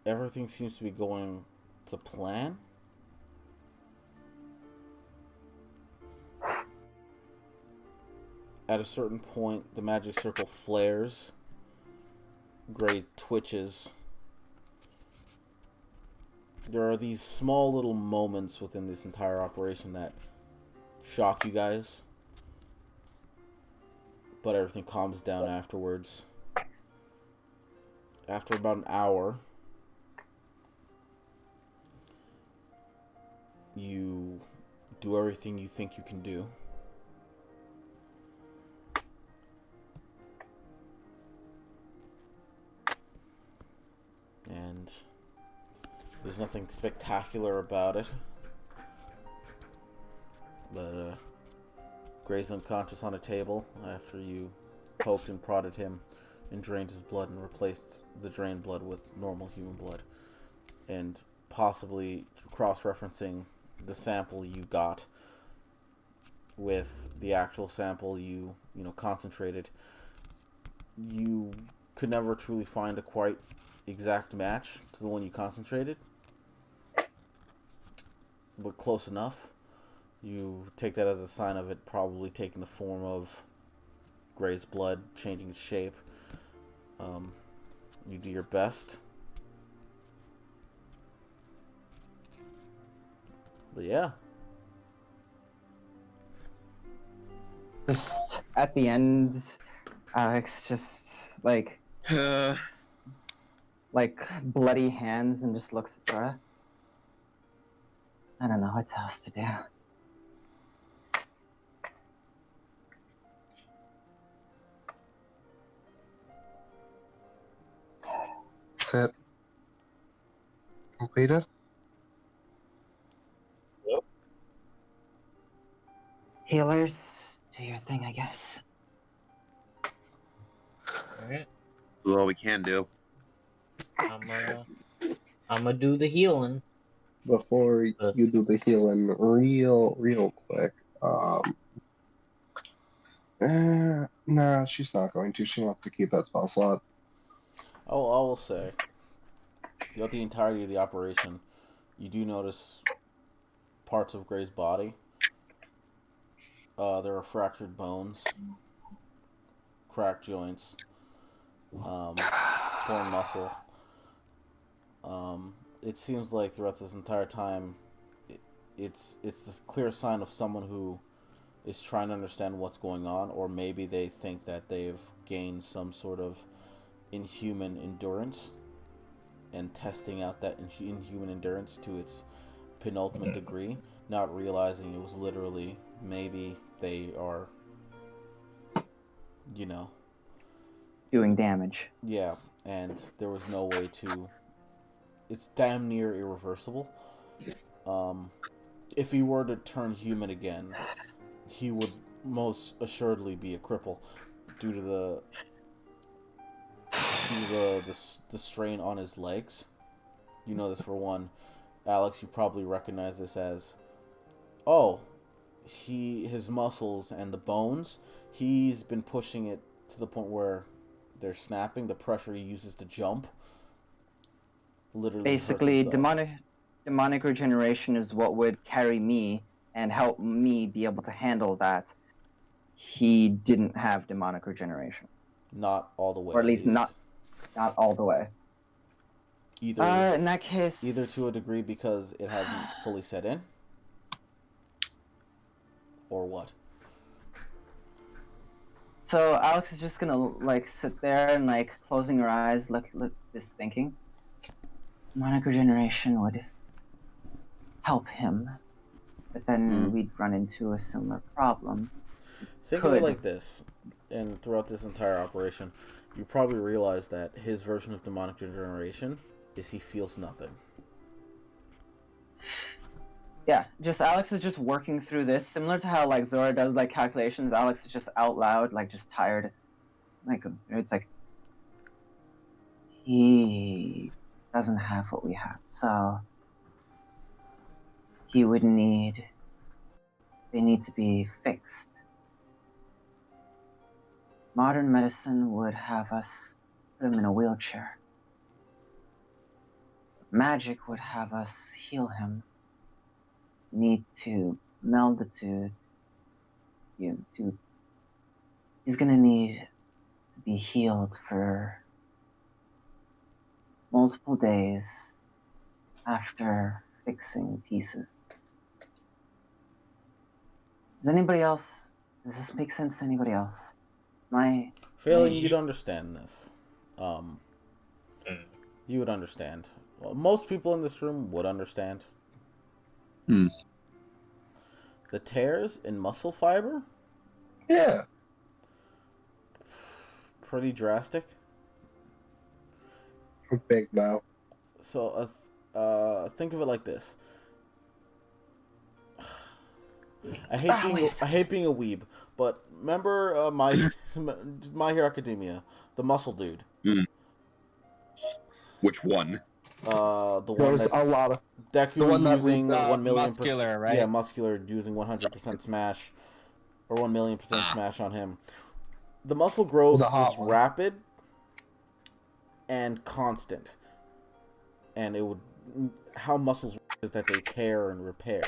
Everything seems to be going to plan. At a certain point, the magic circle flares. Gray twitches. There are these small little moments within this entire operation that shock you guys, but everything calms down afterwards. after about an hour, you do everything you think you can do. And there's nothing spectacular about it. But Gray's unconscious on a table after you poked and prodded him and drained his blood and replaced the drained blood with normal human blood. And possibly cross-referencing the sample you got with the actual sample you concentrated, you could never truly find a quite exact match to the one you concentrated, but close enough. You take that as a sign of it probably taking the form of Gray's blood, changing its shape. You do your best. But yeah. Just at the end, Alex just like bloody hands and just looks at Sora. I don't know what else to do. That's it. Completed? Yep. Healers, do your thing, I guess. Alright. That's all we can do. I'm gonna do the healing. Before you do the healing, real quick. Nah, she's not going to. She wants to keep that spell slot. Oh, I will say, throughout the entirety of the operation, you do notice parts of Gray's body. There are fractured bones, cracked joints, torn muscle. It seems like throughout this entire time, it's the clear sign of someone who is trying to understand what's going on, or maybe they think that they've gained some sort of inhuman endurance and testing out that inhuman endurance to its penultimate degree, not realizing it was literally maybe they are, doing damage. Yeah, and there was no way to. It's damn near irreversible. If he were to turn human again, he would most assuredly be a cripple due to the strain on his legs. You know this for one. Alex, you probably recognize this as, his muscles and the bones, he's been pushing it to the point where they're snapping. The pressure he uses to jump literally Basically, demonic regeneration is what would carry me and help me be able to handle that. He didn't have demonic regeneration. Not all the way. Or at least not all the way. Either in that case, either to a degree because it hadn't fully set in, or what? So Alex is just gonna sit there and closing her eyes, look this thinking. Demonic regeneration would help him, but then we'd run into a similar problem. Think of it like this, and throughout this entire operation, you probably realize that his version of demonic regeneration is he feels nothing. Yeah, Alex is just working through this, similar to how Zora does calculations. Alex is just out loud, just tired. It's he doesn't have what we have, so they need to be fixed. Modern medicine would have us put him in a wheelchair. Magic would have us heal him. Need to meld the two. He's gonna need to be healed for multiple days after fixing pieces. Does this make sense to anybody else? Failing, you'd understand this. You would understand. Well, most people in this room would understand. Hmm. The tears in muscle fiber? Yeah. Pretty drastic. I'm big now. So, think of it like this. I hate being a weeb, but remember My Hero Academia, the muscle dude. Which one? The one There's that a lot of Deku the one that using 1 million muscular, right? Yeah, muscular using 100% smash or 1 million% smash on him. The muscle growth The hot was one. rapid and constant, and it would how muscles work is that they tear and repair.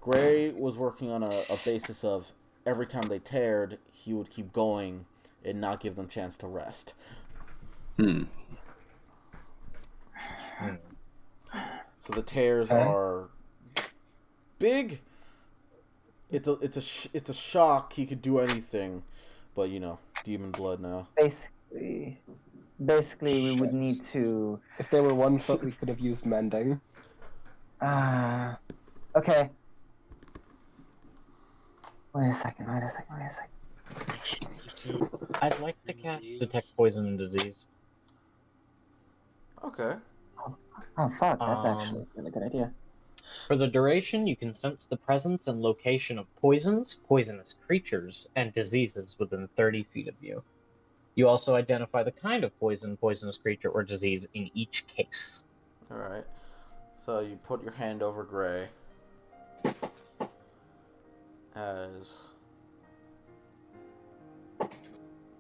Gray was working on a basis of every time they teared, he would keep going and not give them chance to rest. So the tears are big. It's a shock. He could do anything, but demon blood now. Basically, we would need to. If there were ones that we could have used mending. Okay. Wait a second. I'd like to cast Detect Poison and Disease. Okay. Oh fuck! That's actually a really good idea. For the duration, you can sense the presence and location of poisons, poisonous creatures, and diseases within 30 feet of you. You also identify the kind of poison, poisonous creature, or disease in each case. Alright. So you put your hand over Gray as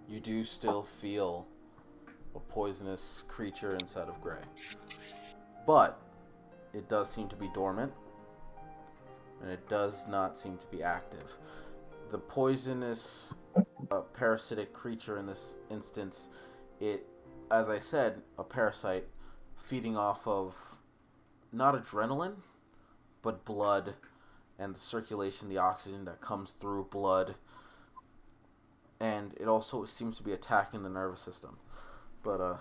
you do still feel a poisonous creature inside of Gray. But it does seem to be dormant, and it does not seem to be active. The poisonous parasitic creature in this instance, as I said, a parasite feeding off of not adrenaline, but blood and the circulation, the oxygen that comes through blood. And it also seems to be attacking the nervous system. But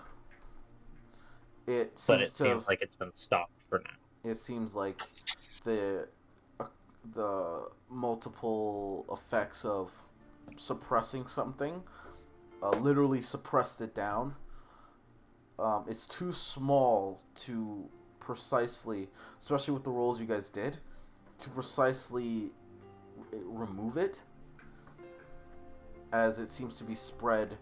it seems like it's been stopped for now. It seems like the multiple effects of suppressing something literally suppressed it down. It's too small to precisely, especially with the rolls you guys did, to precisely remove it, as it seems to be spread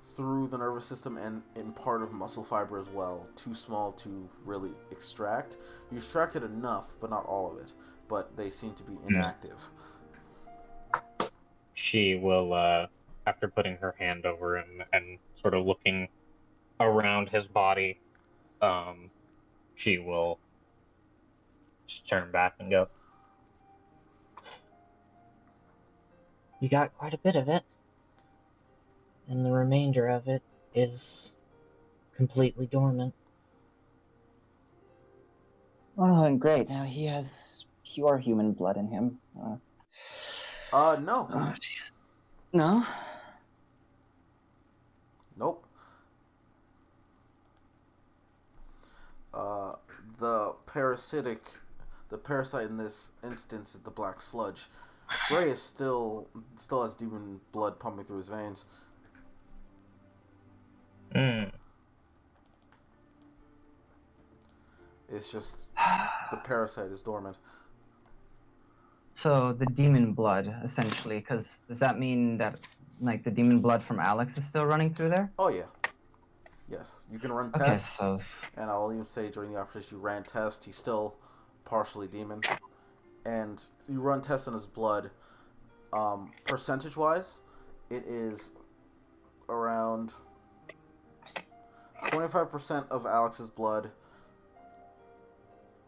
through the nervous system and in part of muscle fiber as well. Too small to really extract. You extracted enough, but not all of it. But they seem to be inactive. She will, after putting her hand over him and sort of looking around his body, she will just turn back and go, "You got quite a bit of it, and the remainder of it is completely dormant." Oh, and great. Now he has pure human blood in him. No. Oh, jeez. No? Nope. The parasite in this instance is the black sludge. Gray is still has demon blood pumping through his veins. It's just the parasite is dormant. So the demon blood, essentially, because does that mean that like the demon blood from Alex is still running through there? Oh yeah. Yes, you can run tests, and I'll even say during the opportunity you ran tests, he's still partially demon, and you run tests on his blood. Percentage-wise, it is around 25% of Alex's blood,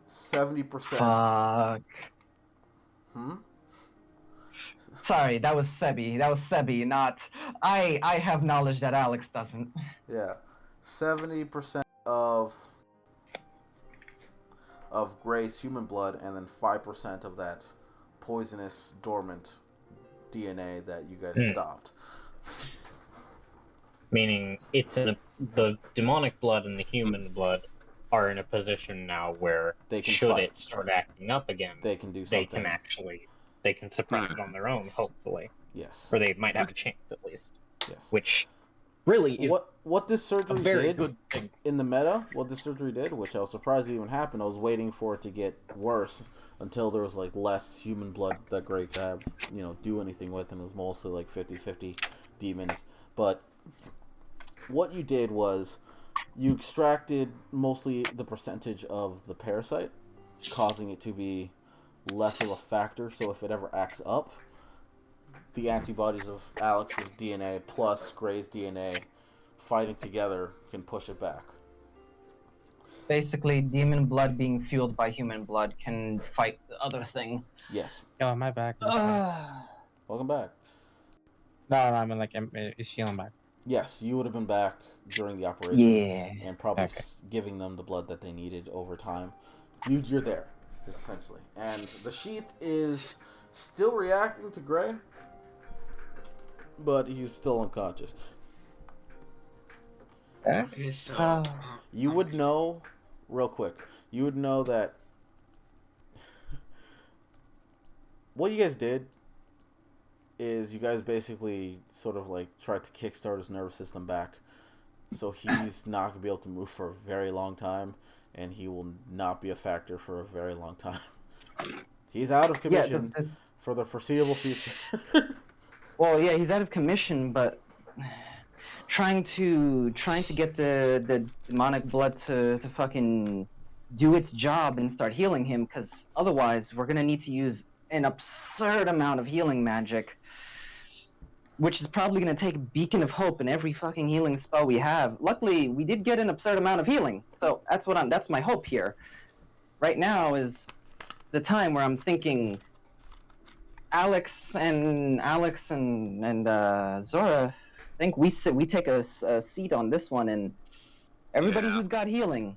70%. Fuck. Sorry, that was Sebi, not... I have knowledge that Alex doesn't. Yeah. 70% of Gray's human blood, and then 5% of that poisonous, dormant DNA that you guys stopped. Meaning, the demonic blood and the human blood are in a position now where They can should fight. it start acting up again, They can do they something. they can suppress it on their own, hopefully, Yes. or they might have a chance at least. Yes. Which really is what this surgery a very did good thing. in the meta, what this surgery did, which I was surprised it even happened. I was waiting for it to get worse until there was like less human blood that Grey could have, do anything with, and it was mostly like 50-50 demons. But what you did was you extracted mostly the percentage of the parasite, causing it to be less of a factor. So if it ever acts up, the antibodies of Alex's DNA plus Grey's DNA fighting together can push it back. Basically, demon blood being fueled by human blood can fight the other thing. Yes. Oh, my back. Welcome back. No, I mean, like, is healing back? Yes, you would have been back during the operation. Yeah. And probably Okay. giving them the blood that they needed over time. You're there, essentially. And the sheath is still reacting to Grey, but he's still unconscious. Okay, so You would know, real quick, you would know that what you guys did is you guys basically sort of like tried to kickstart his nervous system back. So he's not going to be able to move for a very long time, and he will not be a factor for a very long time. He's out of commission for the foreseeable future. Well, yeah, he's out of commission, but trying to get the demonic blood to fucking do its job and start healing him, because otherwise we're gonna need to use an absurd amount of healing magic, which is probably gonna take Beacon of Hope in every fucking healing spell we have. Luckily, we did get an absurd amount of healing, so that's my hope here. Right now is the time where I'm thinking Alex and Zora, I think we take a seat on this one, and everybody who's got healing,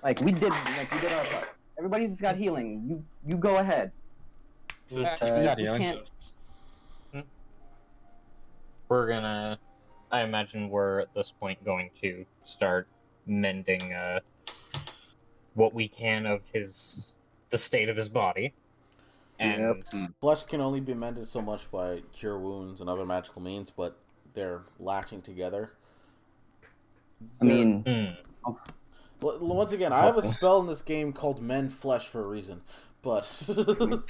like we did our part. Everybody who's got healing, you go ahead. We're gonna, I imagine we're at this point going to start mending what we can of the state of his body. And Flesh can only be mended so much by cure wounds and other magical means, but they're latching together. I mean, once again, I have a spell in this game called Mend Flesh for a reason, but if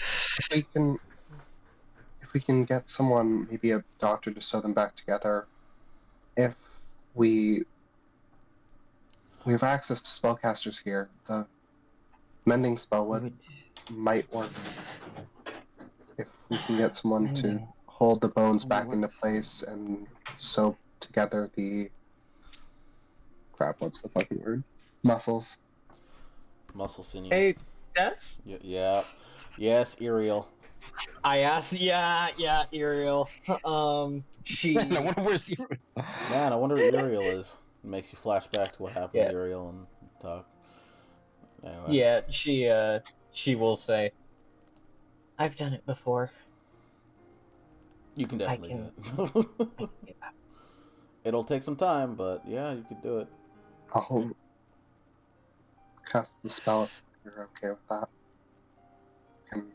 we can get someone, maybe a doctor, to sew them back together, if we have access to spellcasters here, the mending spell might work. If we can get someone to hold the bones back into place and sew together the what's the fucking word? Muscle sinew. Hey, Des? Yeah. Yes, Ariel. I asked, yeah, Ariel. She. I wonder where's Ariel. Man, I wonder where Ariel is. It makes you flash back to what happened to Ariel and talk. Anyway. Yeah, she will say, I've done it before. You can definitely do it. It'll take some time, but yeah, you could do it. I'll cast the spell if you're okay with that. Can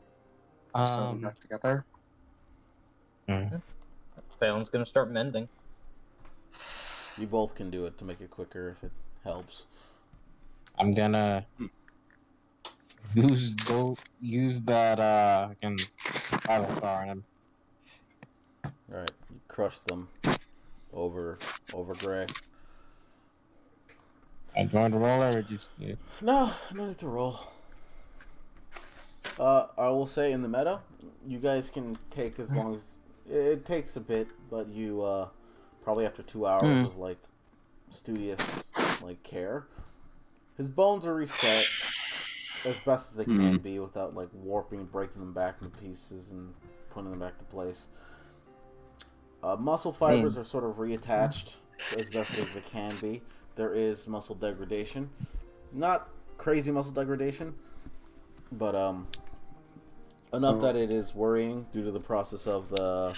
sew them back together. Phelan's gonna start mending. You both can do it to make it quicker if it helps. I'm gonna use that fucking battle star on him. Alright, you crush them over Grey. I'm going to roll or just No need to roll. I will say in the meta, you guys can take as long as it takes a bit, but you probably after 2 hours of like studious like care, his bones are reset as best as they can be without like warping and breaking them back into pieces and putting them back to place. Muscle fibers are sort of reattached as best as they can be. There is muscle degradation, not crazy muscle degradation, but enough that it is worrying due to the process of the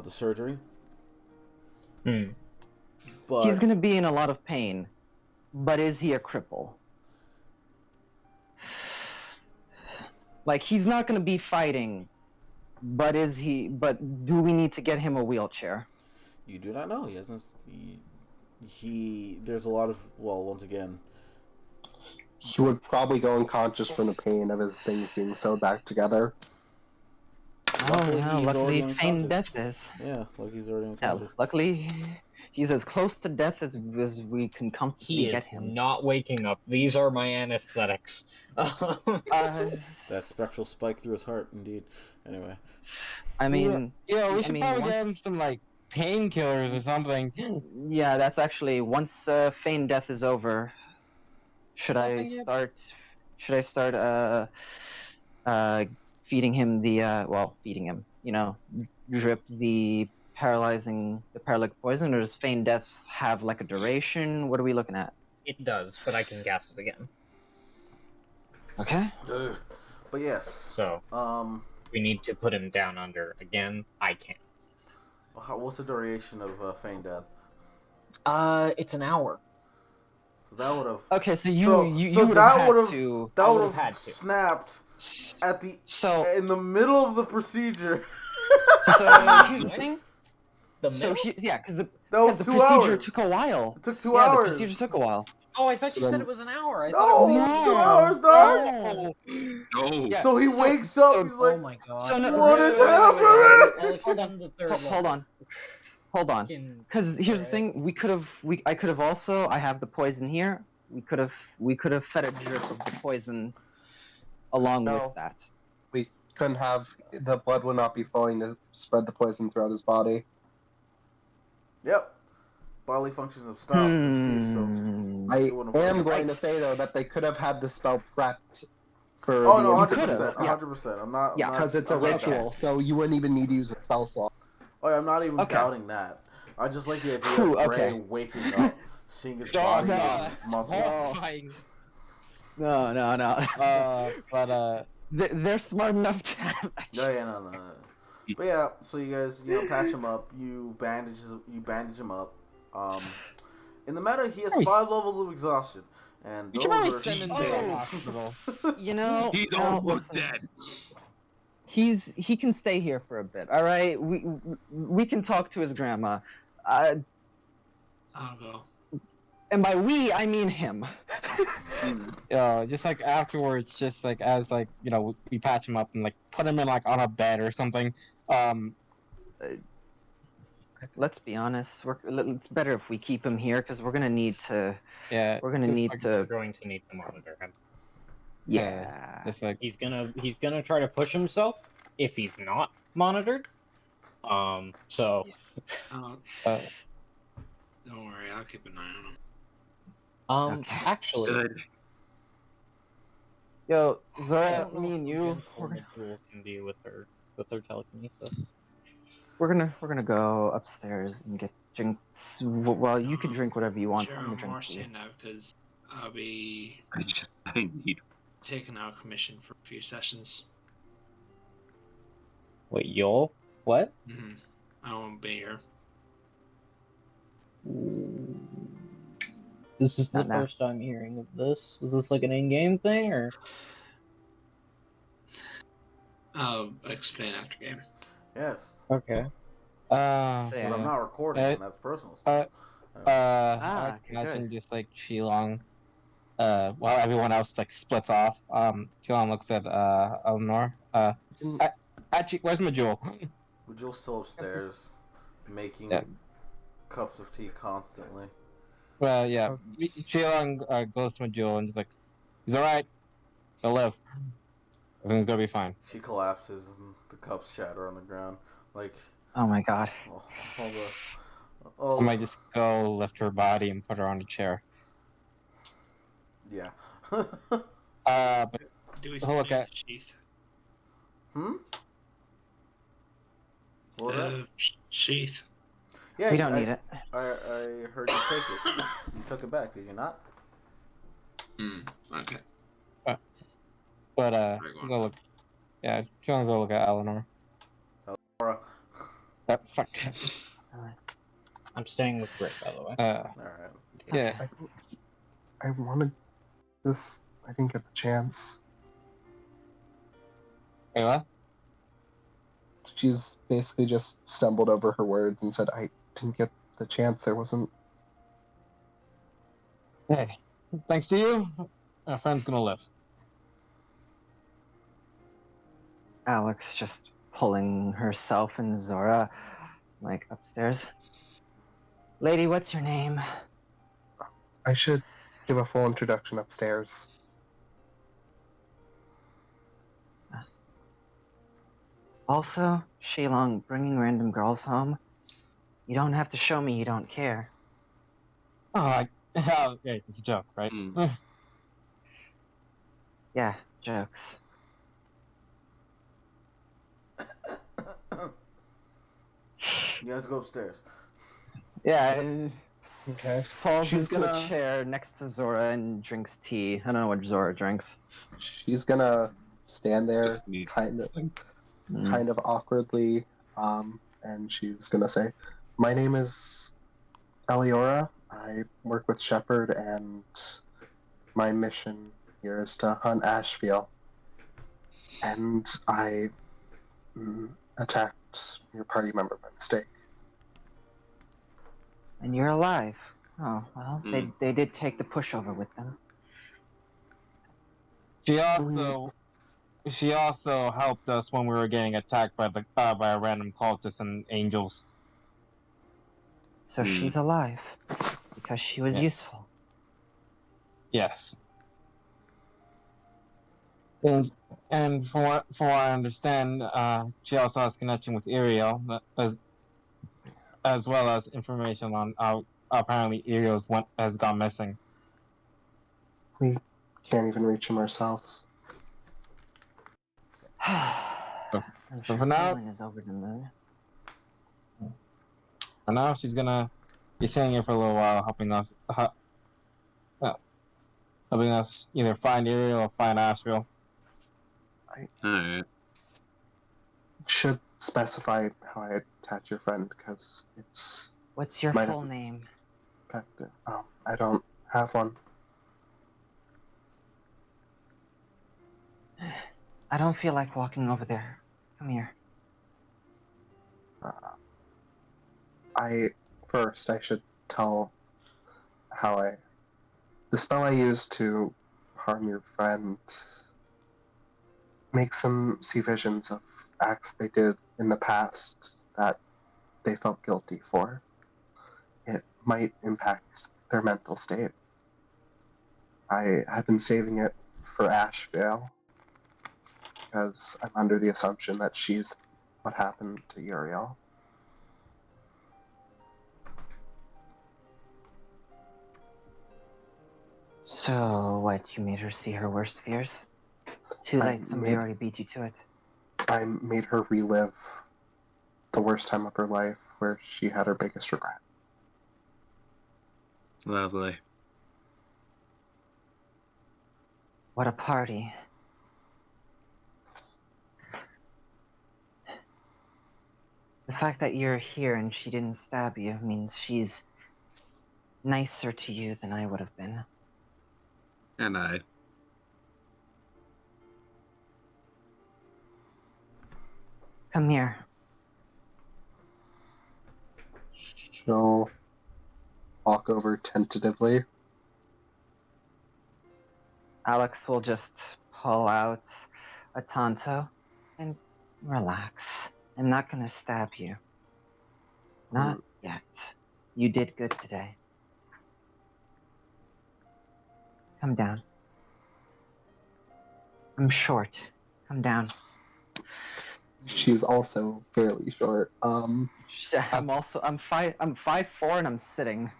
surgery. Hmm. But He's gonna be in a lot of pain, but is he a cripple? Like, he's not gonna be fighting, but is he? But do we need to get him a wheelchair? you do not know. He hasn't. There's a lot of. Well, once again, He would probably go unconscious from the pain of his things being sewed back together. Luckily, yeah, he's luckily already feigned unconscious. death is. Yeah, like he's already Yeah, unconscious. luckily, he's as close to death as we can comfortably He get is him. not waking up. These are my anesthetics. That spectral spike through his heart, indeed. Anyway, I mean, Yeah, we I should mean, probably get him once, some like painkillers or something. yeah, that's actually once feigned death is over. Should I Nothing yet. start? Should I start? Feeding him the feeding him. You know, drip the paralytic poison, or does feigned death have like a duration? What are we looking at? It does, but I can gas it again. Okay. but yes. So Um, we need to put him down under again. I can't. what's the duration of feign death? It's an hour. So that would have. Okay, so you would that have would had have to. that I would would've have had to. snapped at the So in the middle of the procedure. here's the thing. The So middle? because the That was the 2 procedure hours. took a while. It took 2 Yeah, hours. the procedure took a while. Oh, I thought So you said then- it was an hour. I No, thought it was it's 2 hours, dog. No. Yeah, So he so- wakes up. so- he's like, oh my god. So no, what is happening? I'll Hold extend the third Hold on. Hold on. Because here's the thing, I could have also, I have the poison here. We could have fed a drip of the poison along No. with that. We couldn't have the blood would not be flowing to spread the poison throughout his body. Yep. Bodily functions have stopped. have ceased, so I it wouldn't have am worked. going to say though that they could have had the spell prepped for Oh the no, could 100%, have, yeah. 100%. I'm not. Yeah, I'm not- because it's a I'm not ritual, doubting- so you wouldn't even need to use a spell slot. Oh, yeah, I'm not even Okay. doubting that. I just like the idea Phew, of Gray okay. waking up, seeing his Dog, body no, and that's muscles. horrifying. No. But They're smart enough to have that. No. But yeah, so you guys, patch him up. You bandage him up. In the matter, he has Nice. 5 levels of exhaustion, and you should probably those send him to the hospital. You know, He's no, almost listen. dead. He can stay here for a bit. All right, we can talk to his grandma. I'll go. And by we, I mean him. Just like afterwards, just like as like we patch him up and like put him in like on a bed or something. Let's be honest. It's better if we keep him here because we're gonna need to. Yeah, We're gonna just need like- We're to. going to need to monitor him. Yeah. Just like He's gonna try to push himself if he's not monitored. So Oh, uh, don't worry, I'll keep an eye on him. Okay. actually, Good. Yo, I Zora, don't know me if and the you, Gen we're 4 gonna, Midgul can be with her telekinesis. we're gonna go upstairs and get drinks. Well, you can drink whatever you want. Sure, I'm gonna I'm drink more tea. soon now because I'll be I need. taking out commission for a few sessions. Wait, you'll what? I won't be here. This is the Not now. first time hearing of this. Is this like an in-game thing or? I'll explain after game. Yes, Okay. So, but yeah. I'm not recording, and that's personal stuff. I okay, imagine good. just like Shilong, while everyone else like splits off. Shilong looks at Eleanor. Actually, where's Majul? Jules still upstairs, making Yeah. cups of tea constantly. Well, yeah. Shilong goes to Majul and is like, "He's all right. He'll live. Everything's gonna be fine." She collapses, and the cups shatter on the ground. Like, Oh my god. oh, I might just go lift her body and put her on a chair. yeah. But Do we Oh, still okay. need the sheath? What was that? Sheath. Yeah, We don't need it. I heard you take it. You took it back, did you not? Okay. but Very let's go look. Yeah, Shilong go look at Eleanor. Laura. Fuck. I'm staying with Gray, by the way. All right. Yeah. I wanted this. I didn't get the chance. Hey, what? She's basically just stumbled over her words and said, I didn't get the chance. There wasn't. Hey, thanks to you, our friend's gonna live. Alex just pulling herself and Zora, like, upstairs. Lady, what's your name? I should give a full introduction upstairs. Also, Shilong, bringing random girls home. You don't have to show me you don't care. Oh, hey, it's a joke, right? Yeah, jokes. You guys go upstairs. Yeah, and Okay. falls She's into a gonna- chair next to Zora and drinks tea. I don't know what Zora drinks. She's gonna stand there, Just need kind of Mm. kind of awkwardly, and she's gonna say, "My name is Eliora. I work with Shepard, and my mission here is to hunt Ashfield. And I attacked your party member by mistake." And you're alive. Oh, well, Mm. they did take the pushover with them. She also helped us when we were getting attacked by by a random cultist and angels. So Hmm. she's alive. Because she was Yeah. useful. Yes. And from what I understand, she also has connection with Iriel, as well as information on how apparently has gone missing. We can't even reach him ourselves. I'm sure for now- Kaylin is over the moon. For now, she's gonna be sitting here for a little while, helping us either find Iriel or find Asheville. Alright. Should specify how I attach your friend because it's What's your Might full have- name? effective. I don't have one. I don't feel like walking over there. Come here. I should tell how the spell I used to harm your friend makes them see visions of acts they did in the past that they felt guilty for. It might impact their mental state. I have been saving it for Ashvale because I'm under the assumption that she's what happened to Uriel. So, what, you made her see her worst fears? Too I late, somebody made- already beat you to it. I made her relive the worst time of her life where she had her biggest regret. Lovely. What a party. The fact that you're here and she didn't stab you means she's nicer to you than I would have been. And I. Come here. She'll walk over tentatively. Alex will just pull out a Tonto and relax. I'm not gonna stab you. Not yet. You did good today. Come down. I'm short. Come down. She's also fairly short. I'm 5'4" and I'm sitting.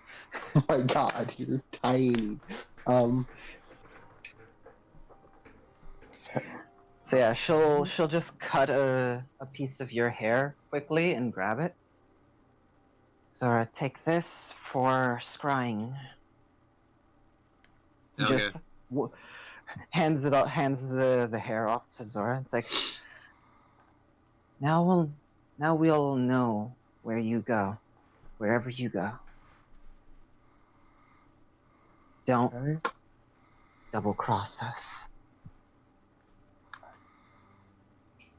Oh my god, you're tiny. So yeah, she'll just cut a piece of your hair quickly and grab it. Zora, take this for scrying. He Okay. just hands the hair off to Zora. It's like, now we'll know where you go. wherever you go. Don't Okay. double-cross us.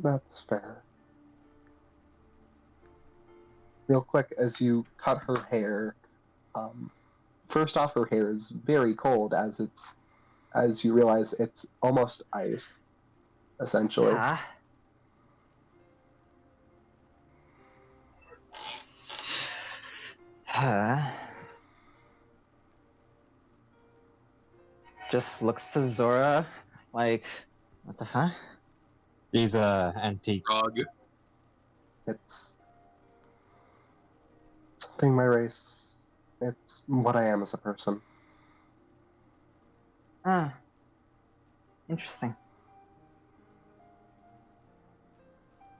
That's fair. Real quick, as you cut her hair, first off, her hair is very cold as you realize it's almost ice, essentially. Huh? Huh? Just looks to Zora like, what the fuck? He's antique. Frog. It's something my race. It's what I am as a person. Ah. Interesting.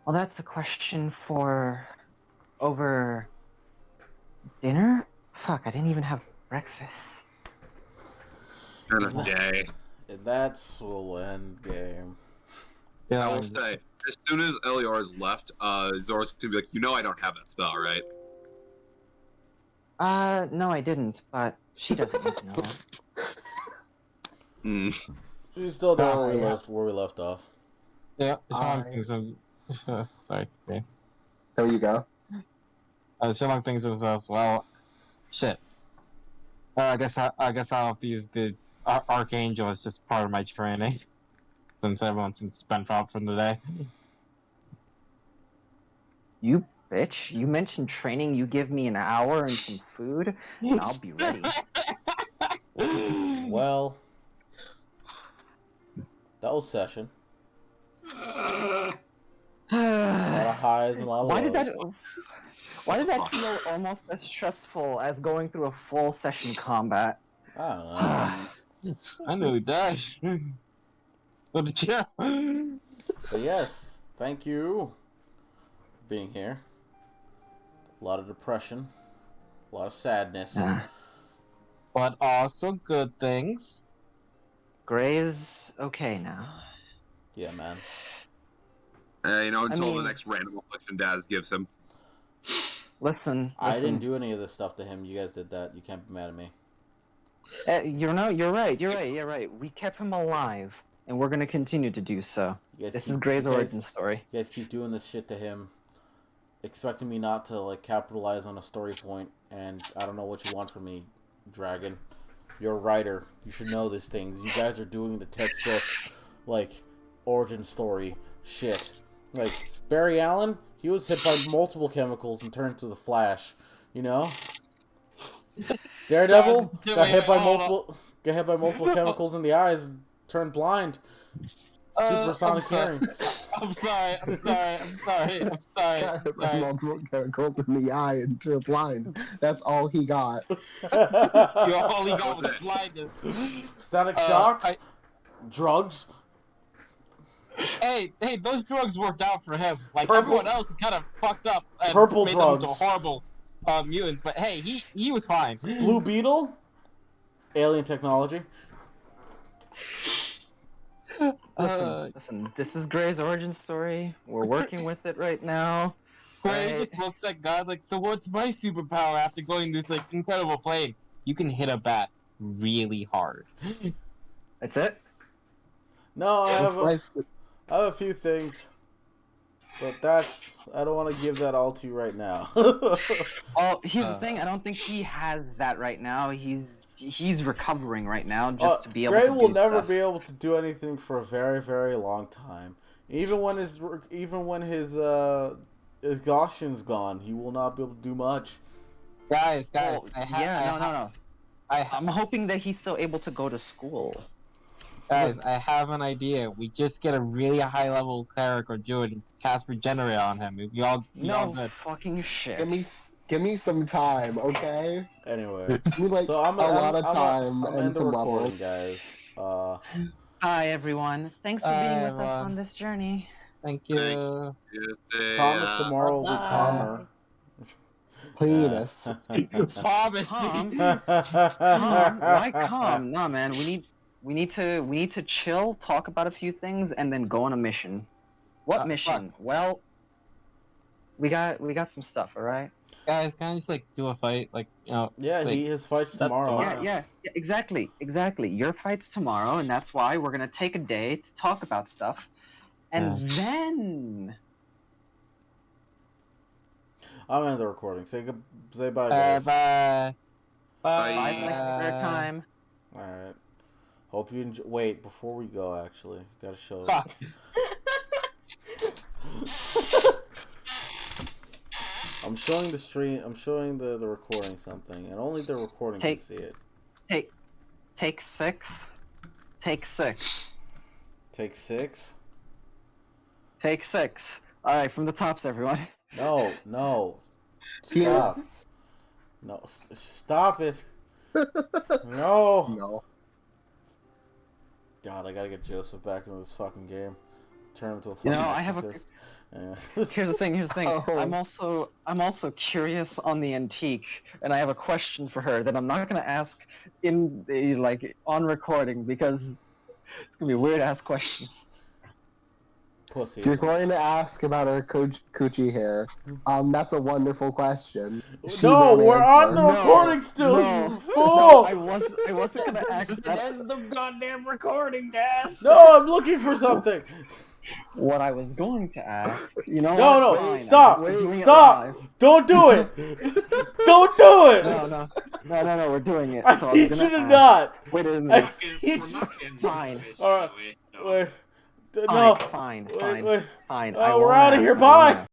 Well, that's a question for over dinner? Fuck, I didn't even have breakfast. And a day. That's will end game. Yeah, I will say, as soon as Elior's left, Zora's gonna be like, you know I don't have that spell, right? No, I didn't, but she doesn't need to know that. She's still there Ah, yeah. where we left off. yeah. Sherlock I- thinks of. Sorry. Okay. There you go. Sherlock thinks of himself. Well, shit. I guess I'll have to use the Archangel as just part of my training, since everyone's spent out for the day. You bitch, you mentioned training, you give me an hour and some food, and I'll be ready. Well, that was session. A lot of highs and a lot of lows. Why did that feel almost as stressful as going through a full session combat? I don't know. I know he does. So did you? But yes, thank you for being here. A lot of depression, a lot of sadness. But also good things. Gray's okay now. Yeah, man. Until mean- the next random affliction Daz gives him. Listen. I didn't do any of this stuff to him. You guys did that. You can't be mad at me. You're right. We kept him alive, and we're gonna continue to do so. This is Gray's origin story. You guys keep doing this shit to him, expecting me not to capitalize on a story point, and I don't know what you want from me, Dragon. You're a writer. You should know these things. You guys are doing the textbook, origin story shit. Barry Allen, he was hit by multiple chemicals and turned to the Flash. You know? Daredevil got hit by multiple chemicals in the eyes and turned blind. Supersonic hearing. I'm sorry. Multiple chemicals in the eye and turned blind. That's all he got. You only got with blindness. Static shock. Drugs. Hey, those drugs worked out for him. Purple- Everyone else kind of fucked up and Purple made drugs. them into horrible mutants. But hey, he was fine. Blue Beetle. Alien technology. Listen, this is Gray's origin story. We're working with it right now. Gray Right. just looks at God so what's my superpower after going this incredible plane? You can hit a bat really hard. That's it? No, I That's have a few things. But I don't want to give that all to you right now. Well, here's the thing. I don't think he has that right now. He's recovering right now just to be able Gray to will do never stuff. be able to do anything for a very, very long time. Even when his exhaustion's gone, he will not be able to do much. Guys, No. I'm hoping that he's still able to go to school. Guys, I have an idea. We just get a really high level cleric or druid and cast Regenerate on him. We all good. Fucking shit. Give me some time, okay? Anyway, Give me so I'm a lot of time I'm and end the some recording, levels. guys. Hi, everyone. Thanks for being Hi, with us everyone. on this journey. Thank you. Promise tomorrow will be Bye. calmer. Penis. Promise Calm. me. Calm? Why calm? No, man. We need to chill, talk about a few things, and then go on a mission. What mission? Well, We got some stuff, all right? Guys, can I just like do a fight? Like, Yeah, just, like, his fights That's tomorrow. tomorrow. Yeah, exactly. Your fight's tomorrow, and that's why we're gonna take a day to talk about stuff, and then I'm in the recording. Say bye, guys. bye. Bye. bye for the third time. All right. Hope you enjoy. Wait, before we go, actually, gotta show. Fuck. I'm showing the stream. I'm showing the recording something, and only the recording can see it. Take 6. Take 6. Take 6. Take 6. All right, from the tops, everyone. No. Stop. Penis. No, stop it. No. No. God, I gotta get Joseph back into this fucking game. Turn him to a You fucking know, I have a. exorcist. Yeah. Here's the thing. Oh. I'm also curious on the antique, and I have a question for her that I'm not gonna ask on recording because it's gonna be a weird ass question. Pussy. If you're going to ask about her coochie hair, that's a wonderful question. She No, may we're on answer. the recording still, no, you fool! I wasn't gonna ask that. End the goddamn recording, Gas. No, I'm looking for something. What I was going to ask, you know? No, what? Fine, stop, we're doing it stop. live. Don't do it. Don't do it. No, we're doing it. I So need I'm you gonna to ask. not. Wait a We're minute. not getting Fine. this All right. anyway, so. Wait. No. Fine. Wait. Fine. Oh, we're out of here. Bye.